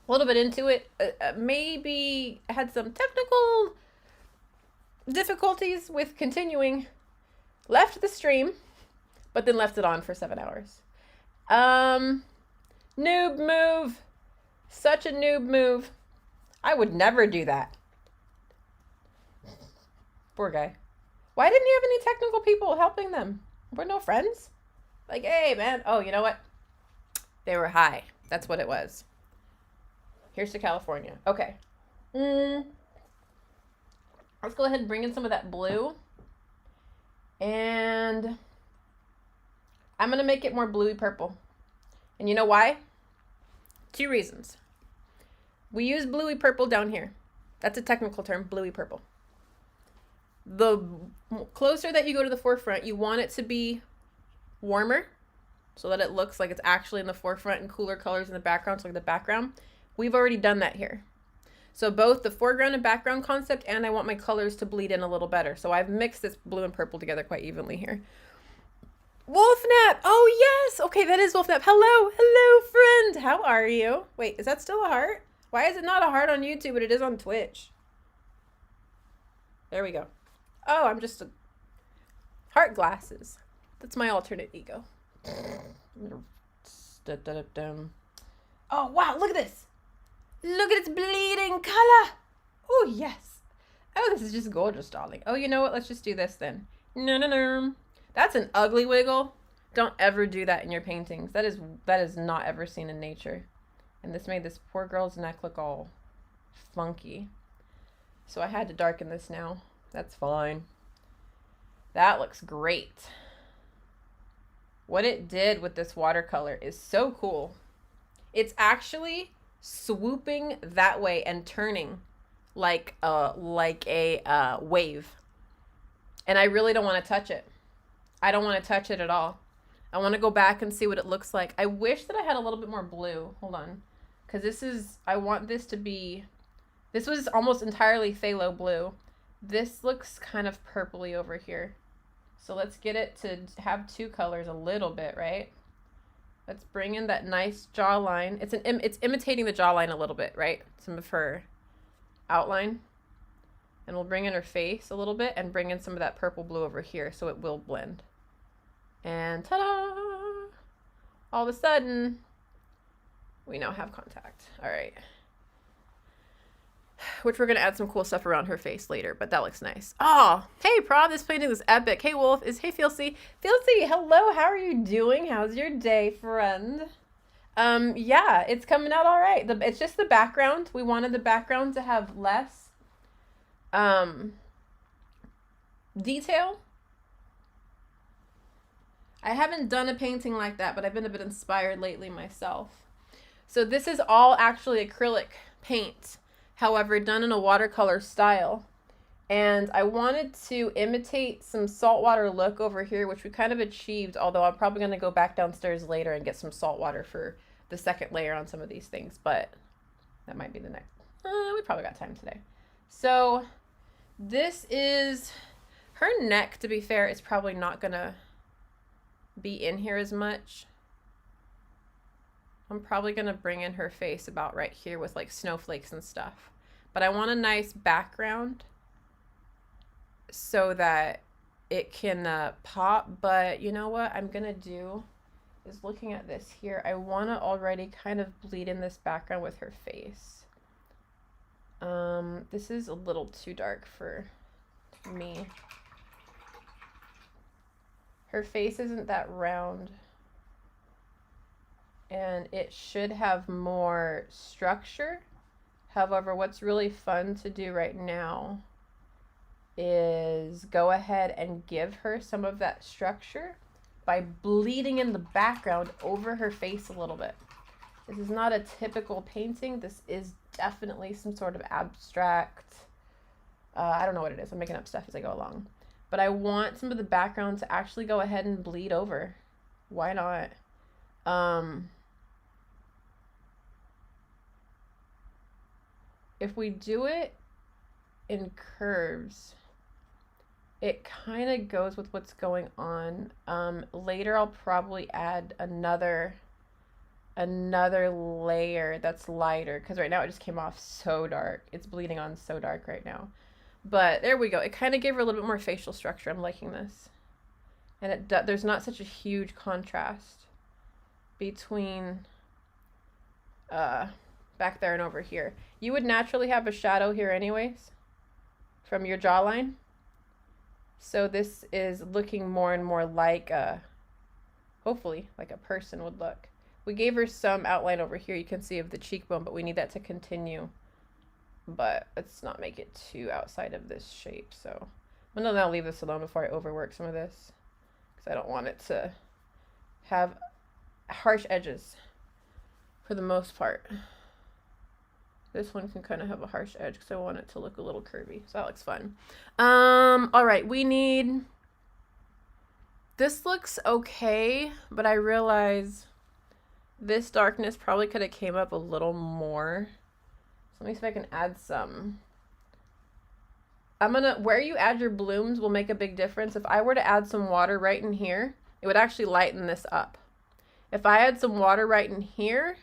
A little bit into it. Maybe had some technical difficulties with continuing. Left the stream, but then left it on for 7 hours. Noob move. Such a noob move. I would never do that. Poor guy. Why didn't he have any technical people helping them? We're no friends. Like, hey, man. Oh, you know what? They were high. That's what it was. Here's to California. Okay. Let's go ahead and bring in some of that blue. And I'm going to make it more bluey purple. And you know why? 2 reasons. We use bluey purple down here. That's a technical term, bluey purple. The closer that you go to the forefront, you want it to be warmer so that it looks like it's actually in the forefront and cooler colors in the background, so like the background. We've already done that here. So both the foreground and background concept, and I want my colors to bleed in a little better. So I've mixed this blue and purple together quite evenly here. Wolfnap! Oh, yes! Okay, that is Wolfnap. Hello! Hello, friend! How are you? Wait, is that still a heart? Why is it not a heart on YouTube, but it is on Twitch? There we go. Oh, I'm just a... Heart glasses. That's my alternate ego. Oh, wow, look at this! Look at its bleeding color! Oh, yes! Oh, this is just gorgeous, darling. Oh, you know what? Let's just do this then. No. That's an ugly wiggle. Don't ever do that in your paintings. That is not ever seen in nature. And this made this poor girl's neck look all funky. So I had to darken this now. That's fine. That looks great. What it did with this watercolor is so cool. It's actually swooping that way and turning like a wave. And I really don't want to touch it. I don't want to touch it at all. I want to go back and see what it looks like. I wish that I had a little bit more blue. Hold on. Because I want this to be, this was almost entirely phthalo blue. This looks kind of purpley over here. So let's get it to have 2 colors a little bit, right? Let's bring in that nice jawline. It's imitating the jawline a little bit, right? Some of her outline. And we'll bring in her face a little bit and bring in some of that purple blue over here so it will blend. And ta-da! All of a sudden, we now have contact. All right. Which we're going to add some cool stuff around her face later, but that looks nice. Oh, hey, Praw, this painting is epic. Hey, Wolf, hey, Feelcy. Feelcy, hello, how are you doing? How's your day, friend? Yeah, it's coming out all right. It's just the background. We wanted the background to have less detail. I haven't done a painting like that, but I've been a bit inspired lately myself. So this is all actually acrylic paint. However, done in a watercolor style. And I wanted to imitate some saltwater look over here, which we kind of achieved, although I'm probably going to go back downstairs later and get some saltwater for the second layer on some of these things, but that might be the next. We probably got time today. So this is her neck. To be fair, is probably not going to be in here as much. I'm probably going to bring in her face about right here with like snowflakes and stuff. But I want a nice background so that it can pop. But you know what I'm going to do is, looking at this here, I want to already kind of bleed in this background with her face. This is a little too dark for me. Her face isn't that round. And it should have more structure. However, what's really fun to do right now is go ahead and give her some of that structure by bleeding in the background over her face a little bit. This is not a typical painting. This is definitely some sort of abstract, I don't know what it is. I'm making up stuff as I go along. But I want some of the background to actually go ahead and bleed over. Why not? If we do it in curves, it kind of goes with what's going on. Later I'll probably add another layer that's lighter, because right now it just came off so dark. It's bleeding on so dark right now. But there we go. It kind of gave her a little bit more facial structure. I'm liking this. And there's not such a huge contrast between back there and over here. You would naturally have a shadow here anyways from your jawline. So this is looking more and more like hopefully like a person would look. We gave her some outline over here, you can see, of the cheekbone, but we need that to continue. But let's not make it too outside of this shape. So I'm gonna now leave this alone before I overwork some of this, because I don't want it to have harsh edges for the most part. This one can kind of have a harsh edge because I want it to look a little curvy. So that looks fun. All right, we need, this looks okay, but I realize this darkness probably could have came up a little more. So let me see if I can add some. Where you add your blooms will make a big difference. If I were to add some water right in here, it would actually lighten this up. If I add some water right in here,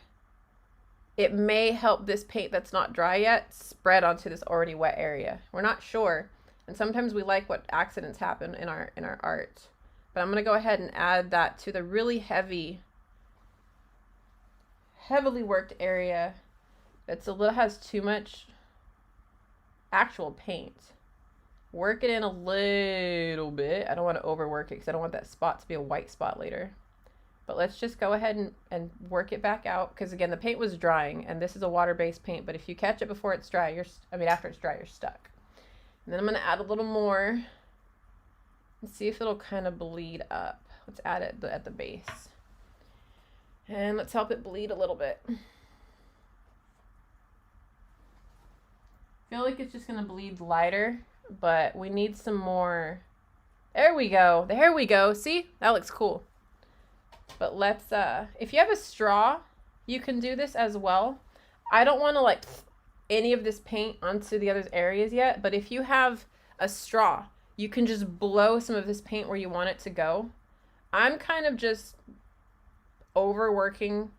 it may help this paint that's not dry yet spread onto this already wet area. We're not sure. And sometimes we like what accidents happen in our art. But I'm going to go ahead and add that to the really heavily worked area that's has too much actual paint. Work it in a little bit. I don't want to overwork it because I don't want that spot to be a white spot later. But let's just go ahead and work it back out, because again, the paint was drying, and this is a water-based paint, but if you catch it before it's dry, after it's dry, you're stuck. And then I'm going to add a little more and see if it'll kind of bleed up. Let's add it at the base. And let's help it bleed a little bit. I feel like it's just going to bleed lighter, but we need some more. There we go. There we go. See? That looks cool. But let's, if you have a straw, you can do this as well. I don't want to like any of this paint onto the other areas yet, but if you have a straw, you can just blow some of this paint where you want it to go. I'm kind of just overworking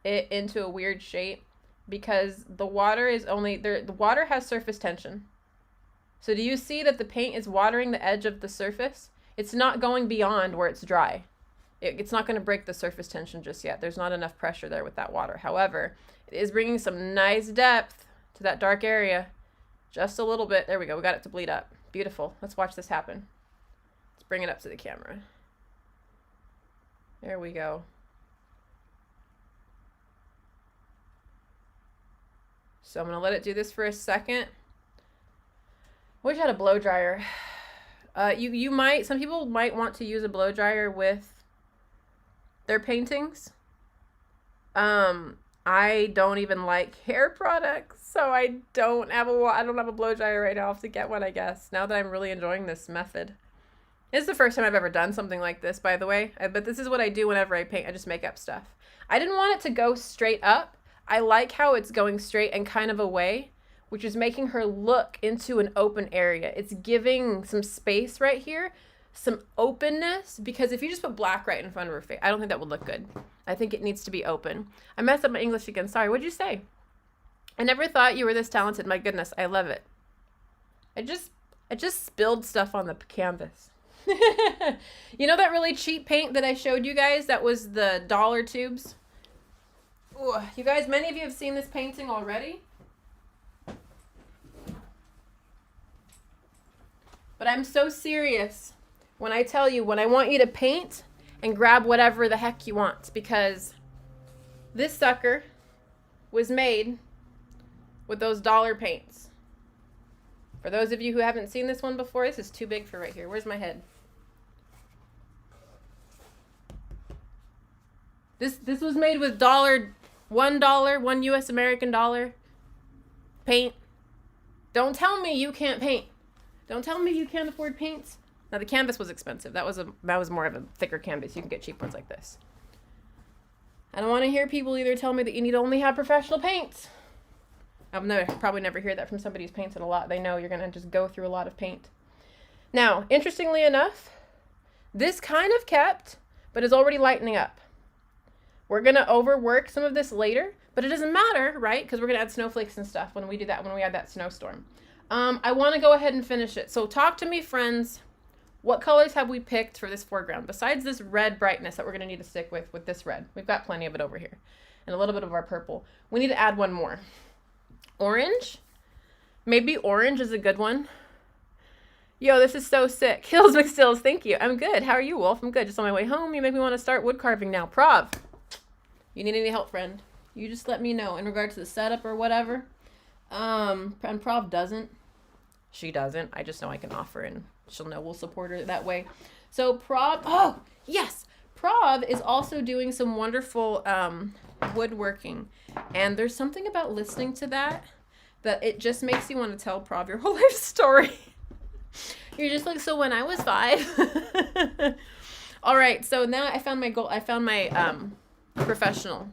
it into a weird shape because the water is only there. The water has surface tension. So do you see that the paint is watering the edge of the surface? It's not going beyond where it's dry. It's not going to break the surface tension just yet. There's not enough pressure there with that water. However, it is bringing some nice depth to that dark area. Just a little bit. There we go. We got it to bleed up. Beautiful. Let's watch this happen. Let's bring it up to the camera. There we go. So I'm going to let it do this for a second. I wish I had a blow dryer. Some people might want to use a blow dryer with their paintings. I don't even like hair products, so I don't have a blow dryer right now. I'll have to get one, I guess, now that I'm really enjoying this method. This is the first time I've ever done something like this, by the way. But this is what I do whenever I paint. I just make up stuff. I didn't want it to go straight up. I like how it's going straight and kind of away, which is making her look into an open area. It's giving some space right here, some openness, because if you just put black right in front of her face, I don't think that would look good. I think it needs to be open. I messed up my English again. Sorry, what'd you say? I never thought you were this talented. My goodness, I love it. I just spilled stuff on the canvas. You know that really cheap paint that I showed you guys? That was the dollar tubes. Ooh, you guys, many of you have seen this painting already. But I'm so serious when I tell you, when I want you to paint and grab whatever the heck you want, because this sucker was made with those dollar paints. For those of you who haven't seen this one before, this is too big for right here. Where's my head? This was made with $1, $1 US American dollar paint. Don't tell me you can't paint. Don't tell me you can't afford paints. Now the canvas was expensive. That was more of a thicker canvas. You can get cheap ones like this. I don't want to hear people either tell me that you need to only have professional paints. I'll probably never hear that from somebody who's painted a lot. They know you're gonna just go through a lot of paint. Now, interestingly enough, this kind of kept, but is already lightening up. We're going to overwork some of this later, but it doesn't matter, right? Because we're going to add snowflakes and stuff when we do that, when we add that snowstorm. I want to go ahead and finish it. So talk to me, friends. What colors have we picked for this foreground? Besides this red brightness that we're going to need to stick with this red. We've got plenty of it over here. And a little bit of our purple. We need to add one more. Orange? Maybe orange is a good one. Yo, this is so sick. Hills McStills, thank you. I'm good. How are you, Wolf? I'm good. Just on my way home. You make me want to start wood carving now. Prov. You need any help, friend? You just let me know in regard to the setup or whatever. And Prov doesn't. She doesn't. I just know I can offer and she'll know we'll support her that way. So Prov, oh, yes. Prov is also doing some wonderful woodworking. And there's something about listening to that it just makes you want to tell Prov your whole life story. You're just like, so when I was 5. All right, so now I found my goal. I found my professional.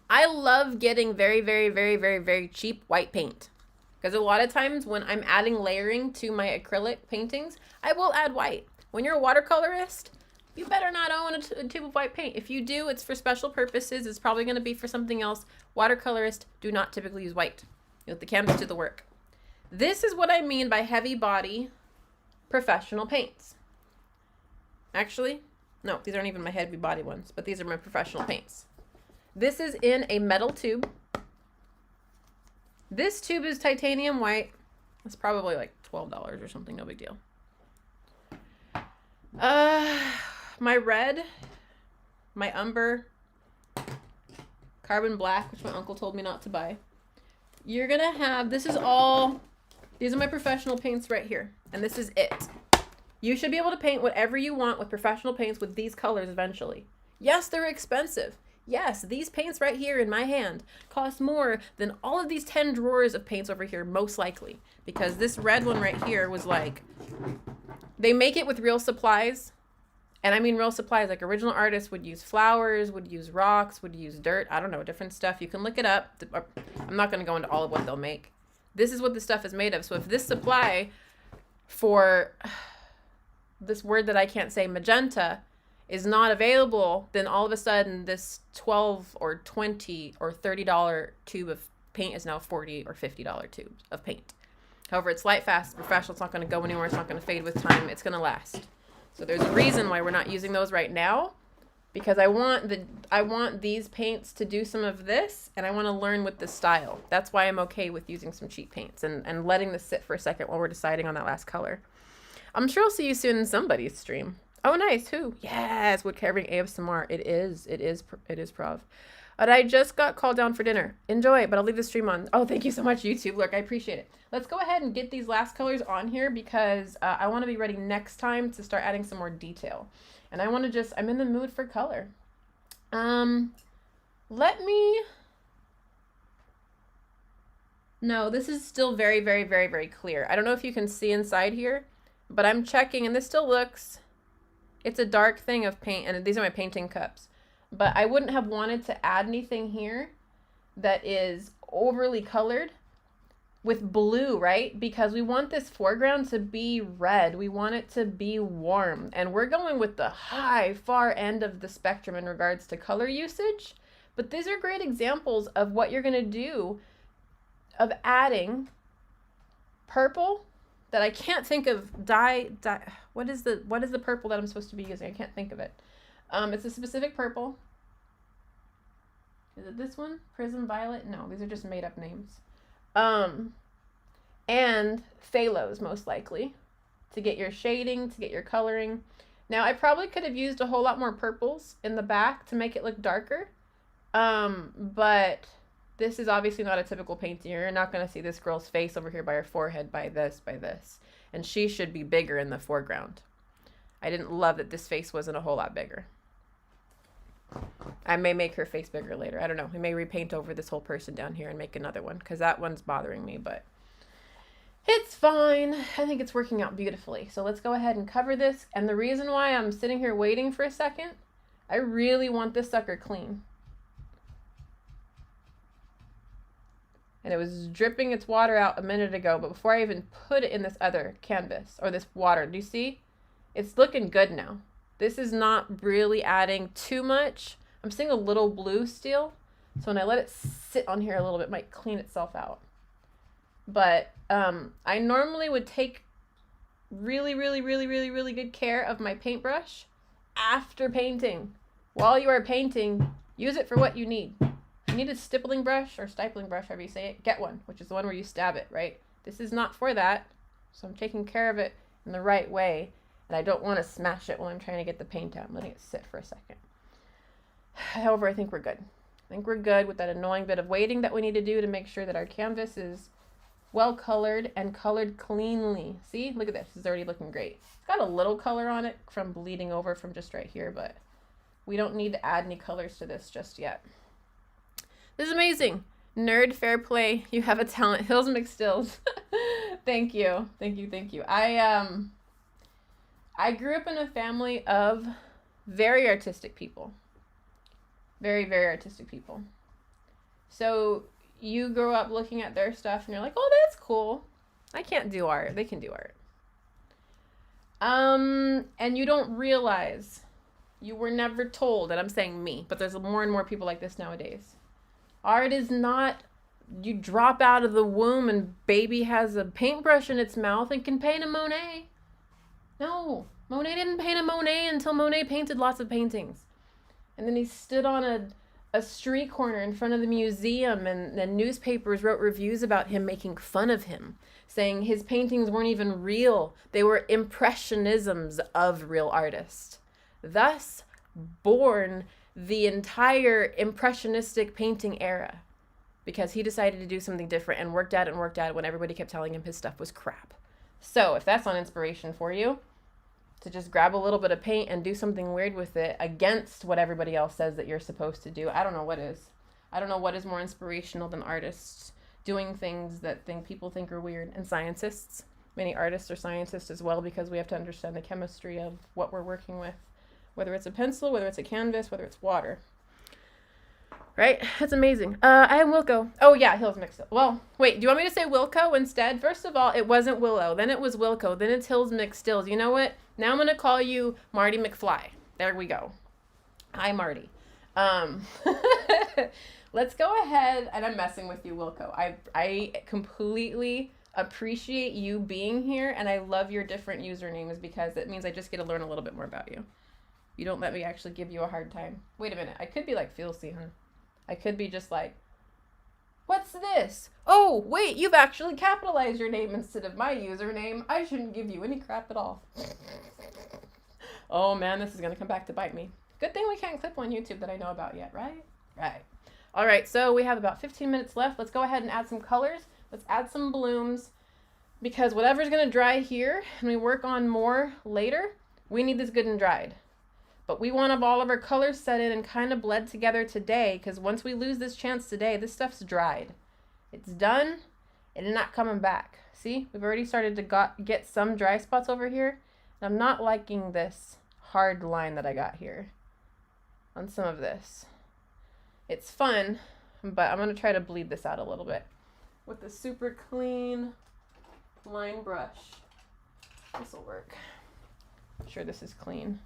I love getting very, very, very, very, very cheap white paint. Because a lot of times when I'm adding layering to my acrylic paintings, I will add white. When you're a watercolorist, you better not own a tube of white paint. If you do, it's for special purposes. It's probably going to be for something else. Watercolorists do not typically use white. You let the canvas do the work. This is what I mean by heavy body professional paints. Actually, no, these aren't even my heavy body ones, but these are my professional paints. This is in a metal tube. This tube is titanium white. It's probably like $12 or something, no big deal. My red, my umber, carbon black, which my uncle told me not to buy. You're gonna have, these are my professional paints right here, and this is it. You should be able to paint whatever you want with professional paints with these colors eventually. Yes, they're expensive. Yes, these paints right here in my hand cost more than all of these 10 drawers of paints over here, most likely. Because this red one right here was like, they make it with real supplies. And I mean real supplies, like original artists would use flowers, would use rocks, would use dirt, I don't know, different stuff. You can look it up. I'm not going to go into all of what they'll make. This is what the stuff is made of. So if this supply for this word that I can't say, magenta, is not available, then all of a sudden this $12 or $20 or $30 tube of paint is now $40 or $50 tubes of paint. However, it's light fast, professional, it's not going to go anywhere, it's not going to fade with time, it's going to last. So there's a reason why we're not using those right now, because I want these paints to do some of this, and I want to learn with the style. That's why I'm okay with using some cheap paints and letting this sit for a second while we're deciding on that last color. I'm sure I'll see you soon in somebody's stream. Oh, nice. Who? Yes, wood carving ASMR. It is Prov. But I just got called down for dinner. Enjoy, but I'll leave the stream on. Oh, thank you so much, YouTube. Look, I appreciate it. Let's go ahead and get these last colors on here because I want to be ready next time to start adding some more detail. And I want to I'm in the mood for color. Let me... No, this is still very, very, very, very clear. I don't know if you can see inside here, but I'm checking, and this still looks... It's a dark thing of paint, and these are my painting cups. But I wouldn't have wanted to add anything here that is overly colored with blue, right? Because we want this foreground to be red. We want it to be warm. And we're going with the high, far end of the spectrum in regards to color usage. But these are great examples of what you're going to do of adding purple that I can't think of what is the purple that I'm supposed to be using? I can't think of it. It's a specific purple. Is it this one? Prism Violet? No, these are just made up names. And phalos, most likely, to get your shading, to get your coloring. Now, I probably could have used a whole lot more purples in the back to make it look darker. But this is obviously not a typical painting. You're not going to see this girl's face over here by her forehead, by this. And she should be bigger in the foreground. I didn't love that this face wasn't a whole lot bigger. I may make her face bigger later. I don't know. We may repaint over this whole person down here and make another one because that one's bothering me, but it's fine. I think it's working out beautifully. So let's go ahead and cover this. And the reason why I'm sitting here waiting for a second, I really want this sucker clean. And it was dripping its water out a minute ago, but before I even put it in this other canvas or this water, do you see? It's looking good now. This is not really adding too much. I'm seeing a little blue still. So when I let it sit on here a little bit, it might clean itself out. But I normally would take really, really, really, really, really good care of my paintbrush after painting. While you are painting, use it for what you need. If you need a stippling brush or stipling brush, however you say it, get one, which is the one where you stab it, right? This is not for that. So I'm taking care of it in the right way. And I don't want to smash it while I'm trying to get the paint out. I'm letting it sit for a second. However, I think we're good. I think we're good with that annoying bit of waiting that we need to do to make sure that our canvas is well colored and colored cleanly. See, look at this. It's already looking great. It's got a little color on it from bleeding over from just right here, but we don't need to add any colors to this just yet. This is amazing. Nerd fair play. You have a talent. Hills McStills. Thank you. Thank you. Thank you. I grew up in a family of very artistic people. Very, very artistic people. So you grow up looking at their stuff and you're like, oh, that's cool. I can't do art. They can do art. And you don't realize, you were never told, and I'm saying me, but there's more and more people like this nowadays. Art is not, you drop out of the womb and baby has a paintbrush in its mouth and can paint a Monet. No, Monet didn't paint a Monet until Monet painted lots of paintings. And then he stood on a street corner in front of the museum, and the newspapers wrote reviews about him, making fun of him, saying his paintings weren't even real. They were impressionisms of real artists. Thus, born the entire impressionistic painting era, because he decided to do something different and worked at it when everybody kept telling him his stuff was crap. So if that's not inspiration for you, to just grab a little bit of paint and do something weird with it against what everybody else says that you're supposed to do, I don't know what is. I don't know what is more inspirational than artists doing things that people think are weird, and scientists. Many artists are scientists as well, because we have to understand the chemistry of what we're working with, whether it's a pencil, whether it's a canvas, whether it's water. Right? That's amazing. I am Wilco. Oh, yeah, Hills McStills. Well, wait, do you want me to say Wilco instead? First of all, it wasn't Willow. Then it was Wilco. Then it's Hills McStills. You know what? Now I'm going to call you Marty McFly. There we go. Hi, Marty. Let's go ahead, and I'm messing with you, Wilco. I completely appreciate you being here, and I love your different usernames, because it means I just get to learn a little bit more about you. You don't let me actually give you a hard time. Wait a minute. I could be like Feelcy, huh? I could be just like, what's this? Oh, wait, you've actually capitalized your name instead of my username. I shouldn't give you any crap at all. Oh, man, this is going to come back to bite me. Good thing we can't clip on YouTube that I know about yet, right? Right. All right, so we have about 15 minutes left. Let's go ahead and add some colors. Let's add some blooms, because whatever's going to dry here and we work on more later, we need this good and dried. But we want all of our colors set in and kind of bled together today, because once we lose this chance today, this stuff's dried. It's done, and it's not coming back. See, we've already started to get some dry spots over here. And I'm not liking this hard line that I got here on some of this. It's fun, but I'm going to try to bleed this out a little bit with a super clean line brush. This will work. I'm sure this is clean.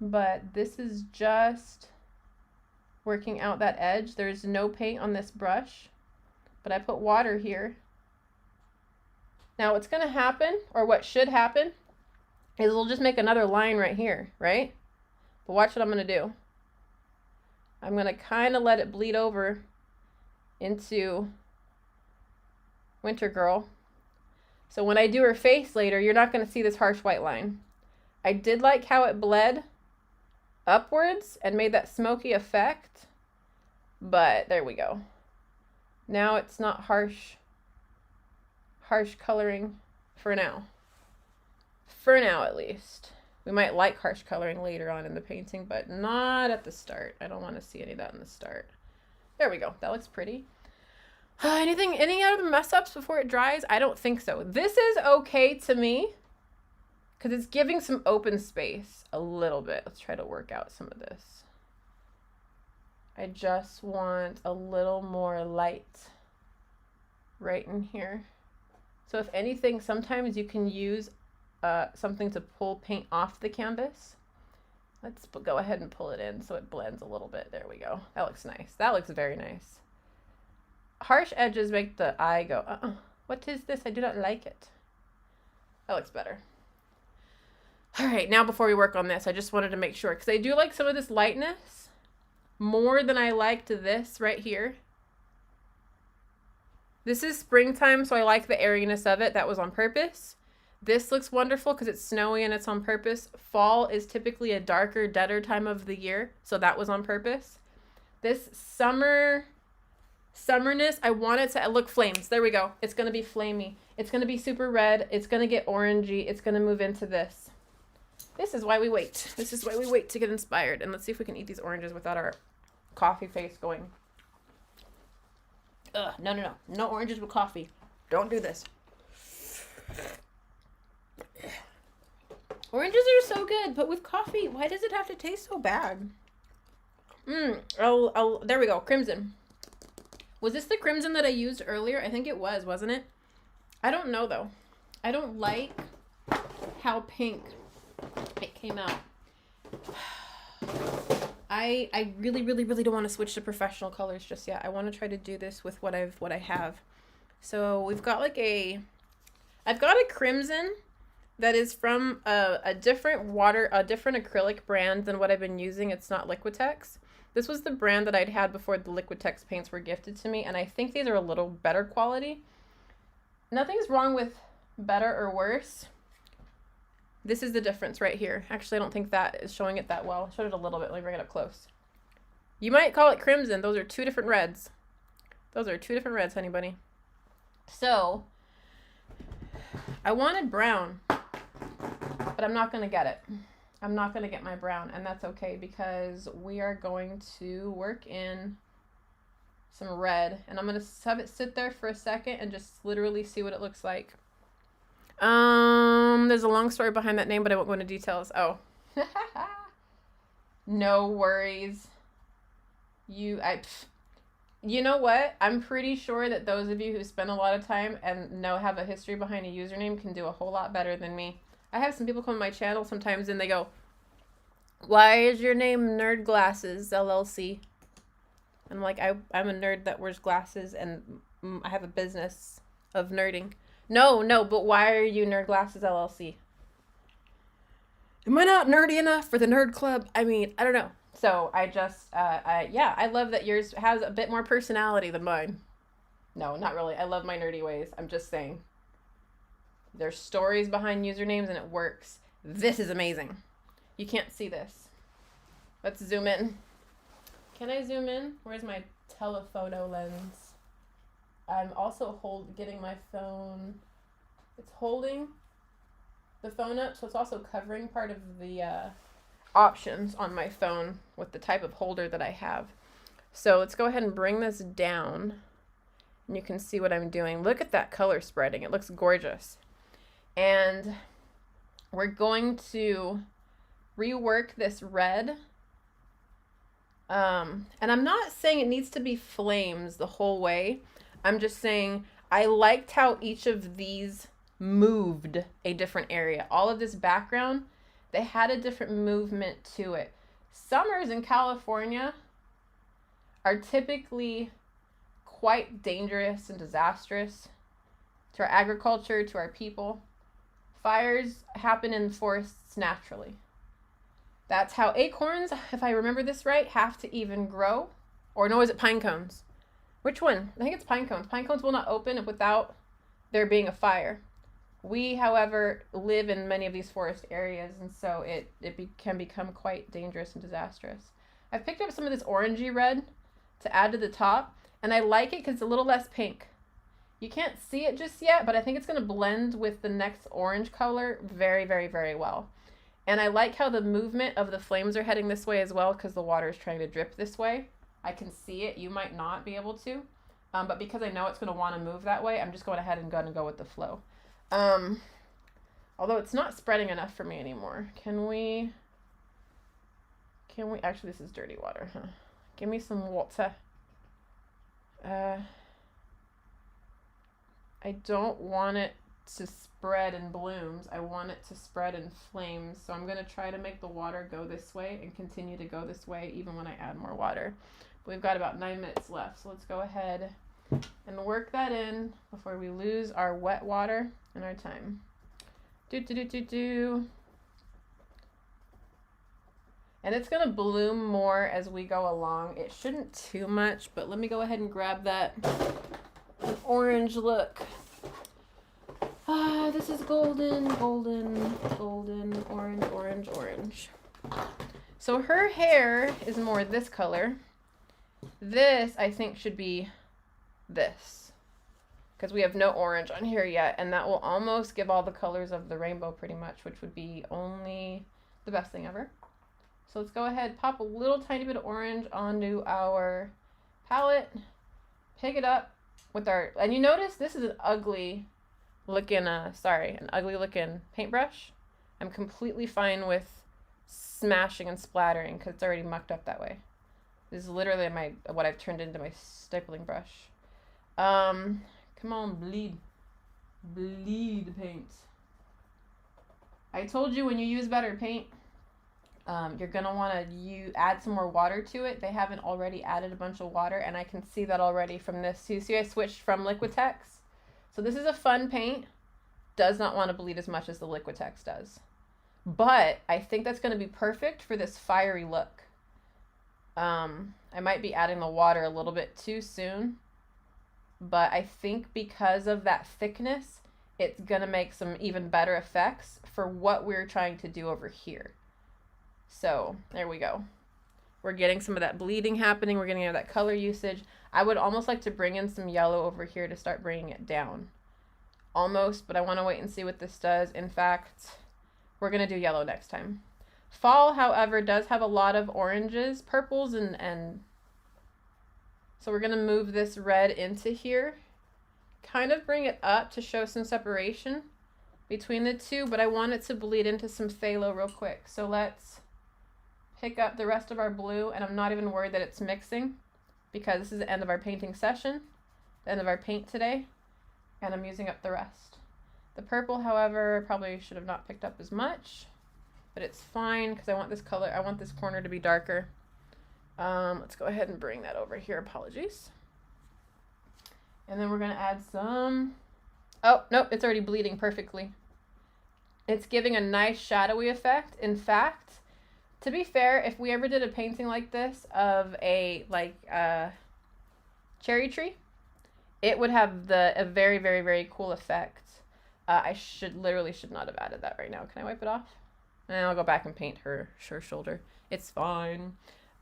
But this is just working out that edge. There's no paint on this brush, but I put water here. Now what's going to happen, or what should happen, is we'll just make another line right here, right? But watch what I'm going to do. I'm going to kind of let it bleed over into Winter Girl. So when I do her face later, you're not going to see this harsh white line. I did like how it bled upwards and made that smoky effect, but there we go. Now it's not harsh coloring for now. For now, at least. We might like harsh coloring later on in the painting, but not at the start. I don't want to see any of that in the start. There we go. That looks pretty. Any other mess ups before it dries? I don't think so. This is okay to me because it's giving some open space a little bit. Let's try to work out some of this. I just want a little more light right in here. So if anything, sometimes you can use something to pull paint off the canvas. Let's go ahead and pull it in so it blends a little bit. There we go. That looks nice. That looks very nice. Harsh edges make the eye go, what is this? I do not like it. That looks better. All right, now before we work on this, I just wanted to make sure, because I do like some of this lightness more than I liked this right here. This is springtime, so I like the airiness of it. That was on purpose. This looks wonderful because it's snowy and it's on purpose. Fall is typically a darker, deader time of the year, so that was on purpose. This summerness, I want it to look flames. There we go. It's going to be flamey. It's going to be super red. It's going to get orangey. It's going to move into this. This is why we wait. This is why we wait to get inspired. And let's see if we can eat these oranges without our coffee face going. Ugh, no. No oranges with coffee. Don't do this. Oranges are so good, but with coffee, why does it have to taste so bad? There we go. Crimson. Was this the crimson that I used earlier? I think it was, wasn't it? I don't know, though. I don't like how pink it came out. I really don't want to switch to professional colors just yet. I want to try to do this with what I have. So we've got I've got a crimson that is from a different acrylic brand than what I've been using. It's not Liquitex. This was the brand that I'd had before the Liquitex paints were gifted to me, and I think these are a little better quality. Nothing's wrong with better or worse. This is the difference right here. Actually, I don't think that is showing it that well. I showed it a little bit. Let me bring it up close. You might call it crimson. Those are two different reds. Those are two different reds, honey bunny. So, I wanted brown, but I'm not going to get it. I'm not going to get my brown, and that's okay because we are going to work in some red, and I'm going to have it sit there for a second and just literally see what it looks like. There's a long story behind that name, but I won't go into details. Oh. No worries. You know what? I'm pretty sure that those of you who spend a lot of time and have a history behind a username can do a whole lot better than me. I have some people come to my channel sometimes and they go, "Why is your name NerdGlasses's LLC?" And I'm like, I'm a nerd that wears glasses and I have a business of nerding. No, but why are you NerdGlasses's LLC? Am I not nerdy enough for the nerd club? I mean, I don't know. So I just, I love that yours has a bit more personality than mine. No, not really. I love my nerdy ways. I'm just saying. There's stories behind usernames and it works. This is amazing. You can't see this. Let's zoom in. Can I zoom in? Where's my telephoto lens? I'm also getting my phone. It's holding the phone up, so it's also covering part of the options on my phone with the type of holder that I have. So let's go ahead and bring this down, and you can see what I'm doing. Look at that color spreading. It looks gorgeous. And we're going to rework this red. And I'm not saying it needs to be flames the whole way. I'm just saying I liked how each of these moved a different area. All of this background, they had a different movement to it. Summers in California are typically quite dangerous and disastrous to our agriculture, to our people. Fires happen in forests naturally. That's how acorns, if I remember this right, have to even grow. Or no, is it pine cones? Which one? I think it's pine cones. Pine cones will not open without there being a fire. We, however, live in many of these forest areas, and so it can become quite dangerous and disastrous. I've picked up some of this orangey red to add to the top, and I like it because it's a little less pink. You can't see it just yet, but I think it's going to blend with the next orange color very, very, very well. And I like how the movement of the flames are heading this way as well, because the water is trying to drip this way. I can see it. You might not be able to. But because I know it's going to want to move that way, I'm just going ahead and going to go with the flow. Although it's not spreading enough for me anymore. Can we, actually this is dirty water, huh? Give me some water. I don't want it to spread in blooms. I want it to spread in flames. So I'm going to try to make the water go this way and continue to go this way even when I add more water. But we've got about 9 minutes left. So let's go ahead and work that in before we lose our wet water and our time. And it's going to bloom more as we go along. It shouldn't too much, but let me go ahead and grab that orange look. This is golden, golden, golden, orange, orange, orange. So her hair is more this color. This, I think, should be this, because we have no orange on here yet, and that will almost give all the colors of the rainbow pretty much, which would be only the best thing ever. So let's go ahead, pop a little tiny bit of orange onto our palette, pick it up with our, and you notice this is an ugly looking, paintbrush. I'm completely fine with smashing and splattering because it's already mucked up that way. This is literally what I've turned into my stippling brush. Come on, bleed the paint. I told you when you use better paint, you're gonna want to add some more water to it. They haven't already added a bunch of water, and I can see that already from this. So you see I switched from Liquitex. So this is a fun paint. Does not want to bleed as much as the Liquitex does. But I think that's going to be perfect for this fiery look. I might be adding the water a little bit too soon. But I think because of that thickness, it's going to make some even better effects for what we're trying to do over here. So there we go. We're getting some of that bleeding happening. We're getting that color usage. I would almost like to bring in some yellow over here to start bringing it down. Almost, but I want to wait and see what this does. In fact, we're going to do yellow next time. Fall, however, does have a lot of oranges, purples, and so we're going to move this red into here. Kind of bring it up to show some separation between the two, but I want it to bleed into some phthalo real quick. So let's pick up the rest of our blue, and I'm not even worried that it's mixing because this is the end of our painting session, the end of our paint today, and I'm using up the rest. The purple, however, probably should have not picked up as much, but it's fine because I want this color, I want this corner to be darker. Let's go ahead and bring that over here. Apologies. And then we're going to add some, oh, nope, it's already bleeding perfectly. It's giving a nice shadowy effect. In fact, to be fair, if we ever did a painting like this of a cherry tree, it would have a very, very, very cool effect. I literally should not have added that right now. Can I wipe it off? And I'll go back and paint her shoulder. It's fine.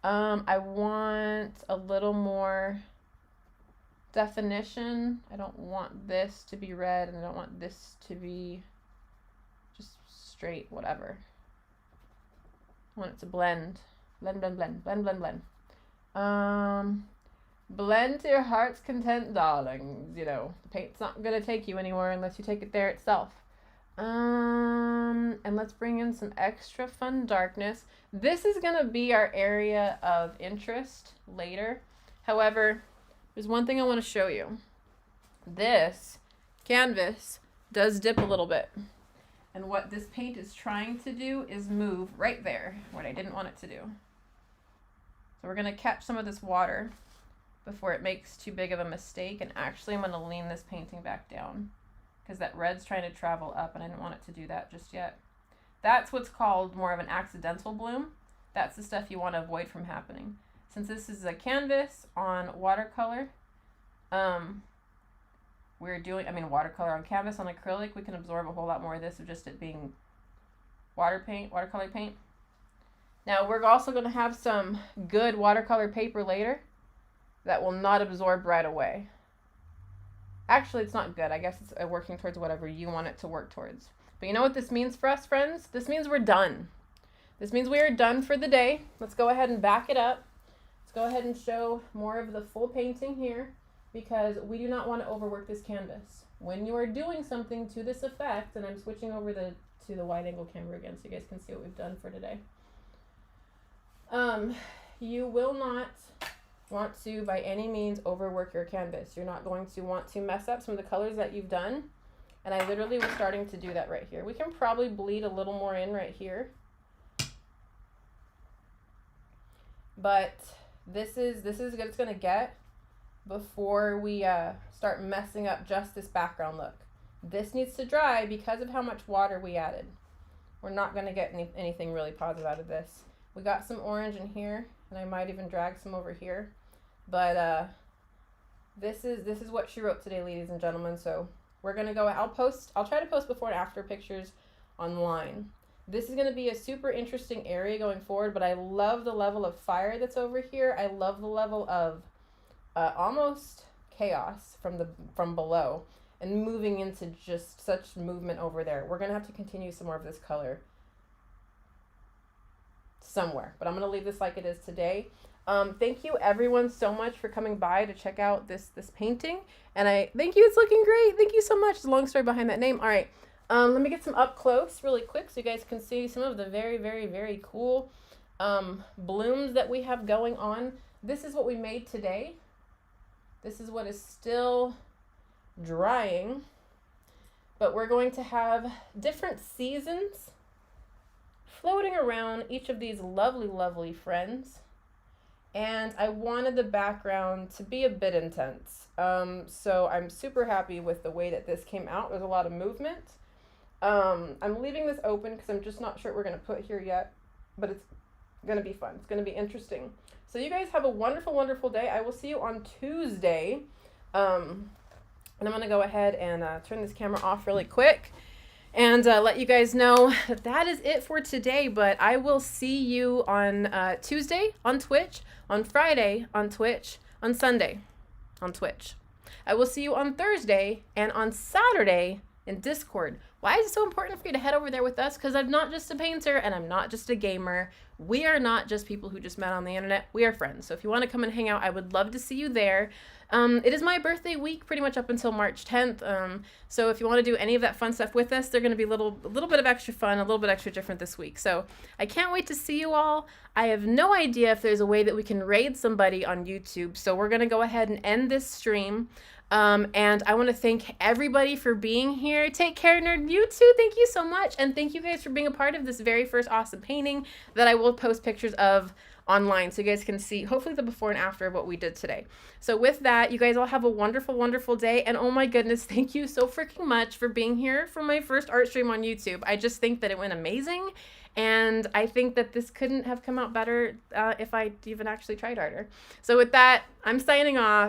I want a little more definition. I don't want this to be red, and I don't want this to be just straight whatever. I want it to blend. Blend, blend, blend, blend, blend, blend. Blend to your heart's content, darlings. You know, the paint's not gonna take you anywhere unless you take it there itself. And let's bring in some extra fun darkness. This is gonna be our area of interest later. However, there's one thing I want to show you. This canvas does dip a little bit. And what this paint is trying to do is move right there, what I didn't want it to do. So we're gonna catch some of this water before it makes too big of a mistake. And actually I'm gonna lean this painting back down because that red's trying to travel up and I didn't want it to do that just yet. That's what's called more of an accidental bloom. That's the stuff you want to avoid from happening. Since this is a canvas on watercolor, watercolor on canvas on acrylic, we can absorb a whole lot more of this of just it being watercolor paint. Now we're also going to have some good watercolor paper later that will not absorb right away. Actually, it's not good. I guess it's working towards whatever you want it to work towards. But you know what this means for us, friends? This means we're done. This means we are done for the day. Let's go ahead and back it up. Let's go ahead and show more of the full painting here because we do not want to overwork this canvas. When you are doing something to this effect, and I'm switching over to the wide angle camera again so you guys can see what we've done for today. You will not want to by any means overwork your canvas. You're not going to want to mess up some of the colors that you've done. And I literally was starting to do that right here. We can probably bleed a little more in right here. But this is as good as it's gonna get before we start messing up just this background look. This needs to dry because of how much water we added. We're not gonna get anything really positive out of this. We got some orange in here, and I might even drag some over here. But this is what she wrote today, ladies and gentlemen. So we're gonna go. I'll try to post before and after pictures online. This is gonna be a super interesting area going forward. But I love the level of fire that's over here. I love the level of almost chaos from below and moving into just such movement over there. We're gonna have to continue some more of this color somewhere, but I'm gonna leave this like it is today. Thank you everyone so much for coming by to check out this painting, and I thank you. It's looking great. Thank you so much. There's a long story behind that name. All right, let me get some up close really quick so you guys can see some of the very, very, very cool blooms that we have going on. This is what we made today. This is what is still drying, but we're going to have different seasons floating around each of these lovely, lovely friends. And I wanted the background to be a bit intense. So I'm super happy with the way that this came out. There's a lot of movement. I'm leaving this open because I'm just not sure what we're going to put here yet, but it's going to be fun. It's going to be interesting. So you guys have a wonderful, wonderful day. I will see you on Tuesday. And I'm going to go ahead and turn this camera off really quick and let you guys know that that is it for today. But I will see you on Tuesday on Twitch, on Friday on Twitch, on Sunday on Twitch. I will see you on Thursday and on Saturday in Discord. Why is it so important for you to head over there with us? Because I'm not just a painter and I'm not just a gamer. We are not just people who just met on the internet. We are friends. So if you want to come and hang out, I would love to see you there. It is my birthday week pretty much up until March 10th. So if you want to do any of that fun stuff with us, they're going to be a little bit of extra fun, a little bit extra different this week. So I can't wait to see you all. I have no idea if there's a way that we can raid somebody on YouTube. So we're going to go ahead and end this stream. And I want to thank everybody for being here. Take care, nerd. You too. Thank you so much. And thank you guys for being a part of this very first awesome painting that I will post pictures of online so you guys can see hopefully the before and after of what we did today. So with that, you guys all have a wonderful, wonderful day. And oh my goodness, thank you so freaking much for being here for my first art stream on YouTube. I just think that it went amazing. And I think that this couldn't have come out better if I even actually tried harder. So with that, I'm signing off.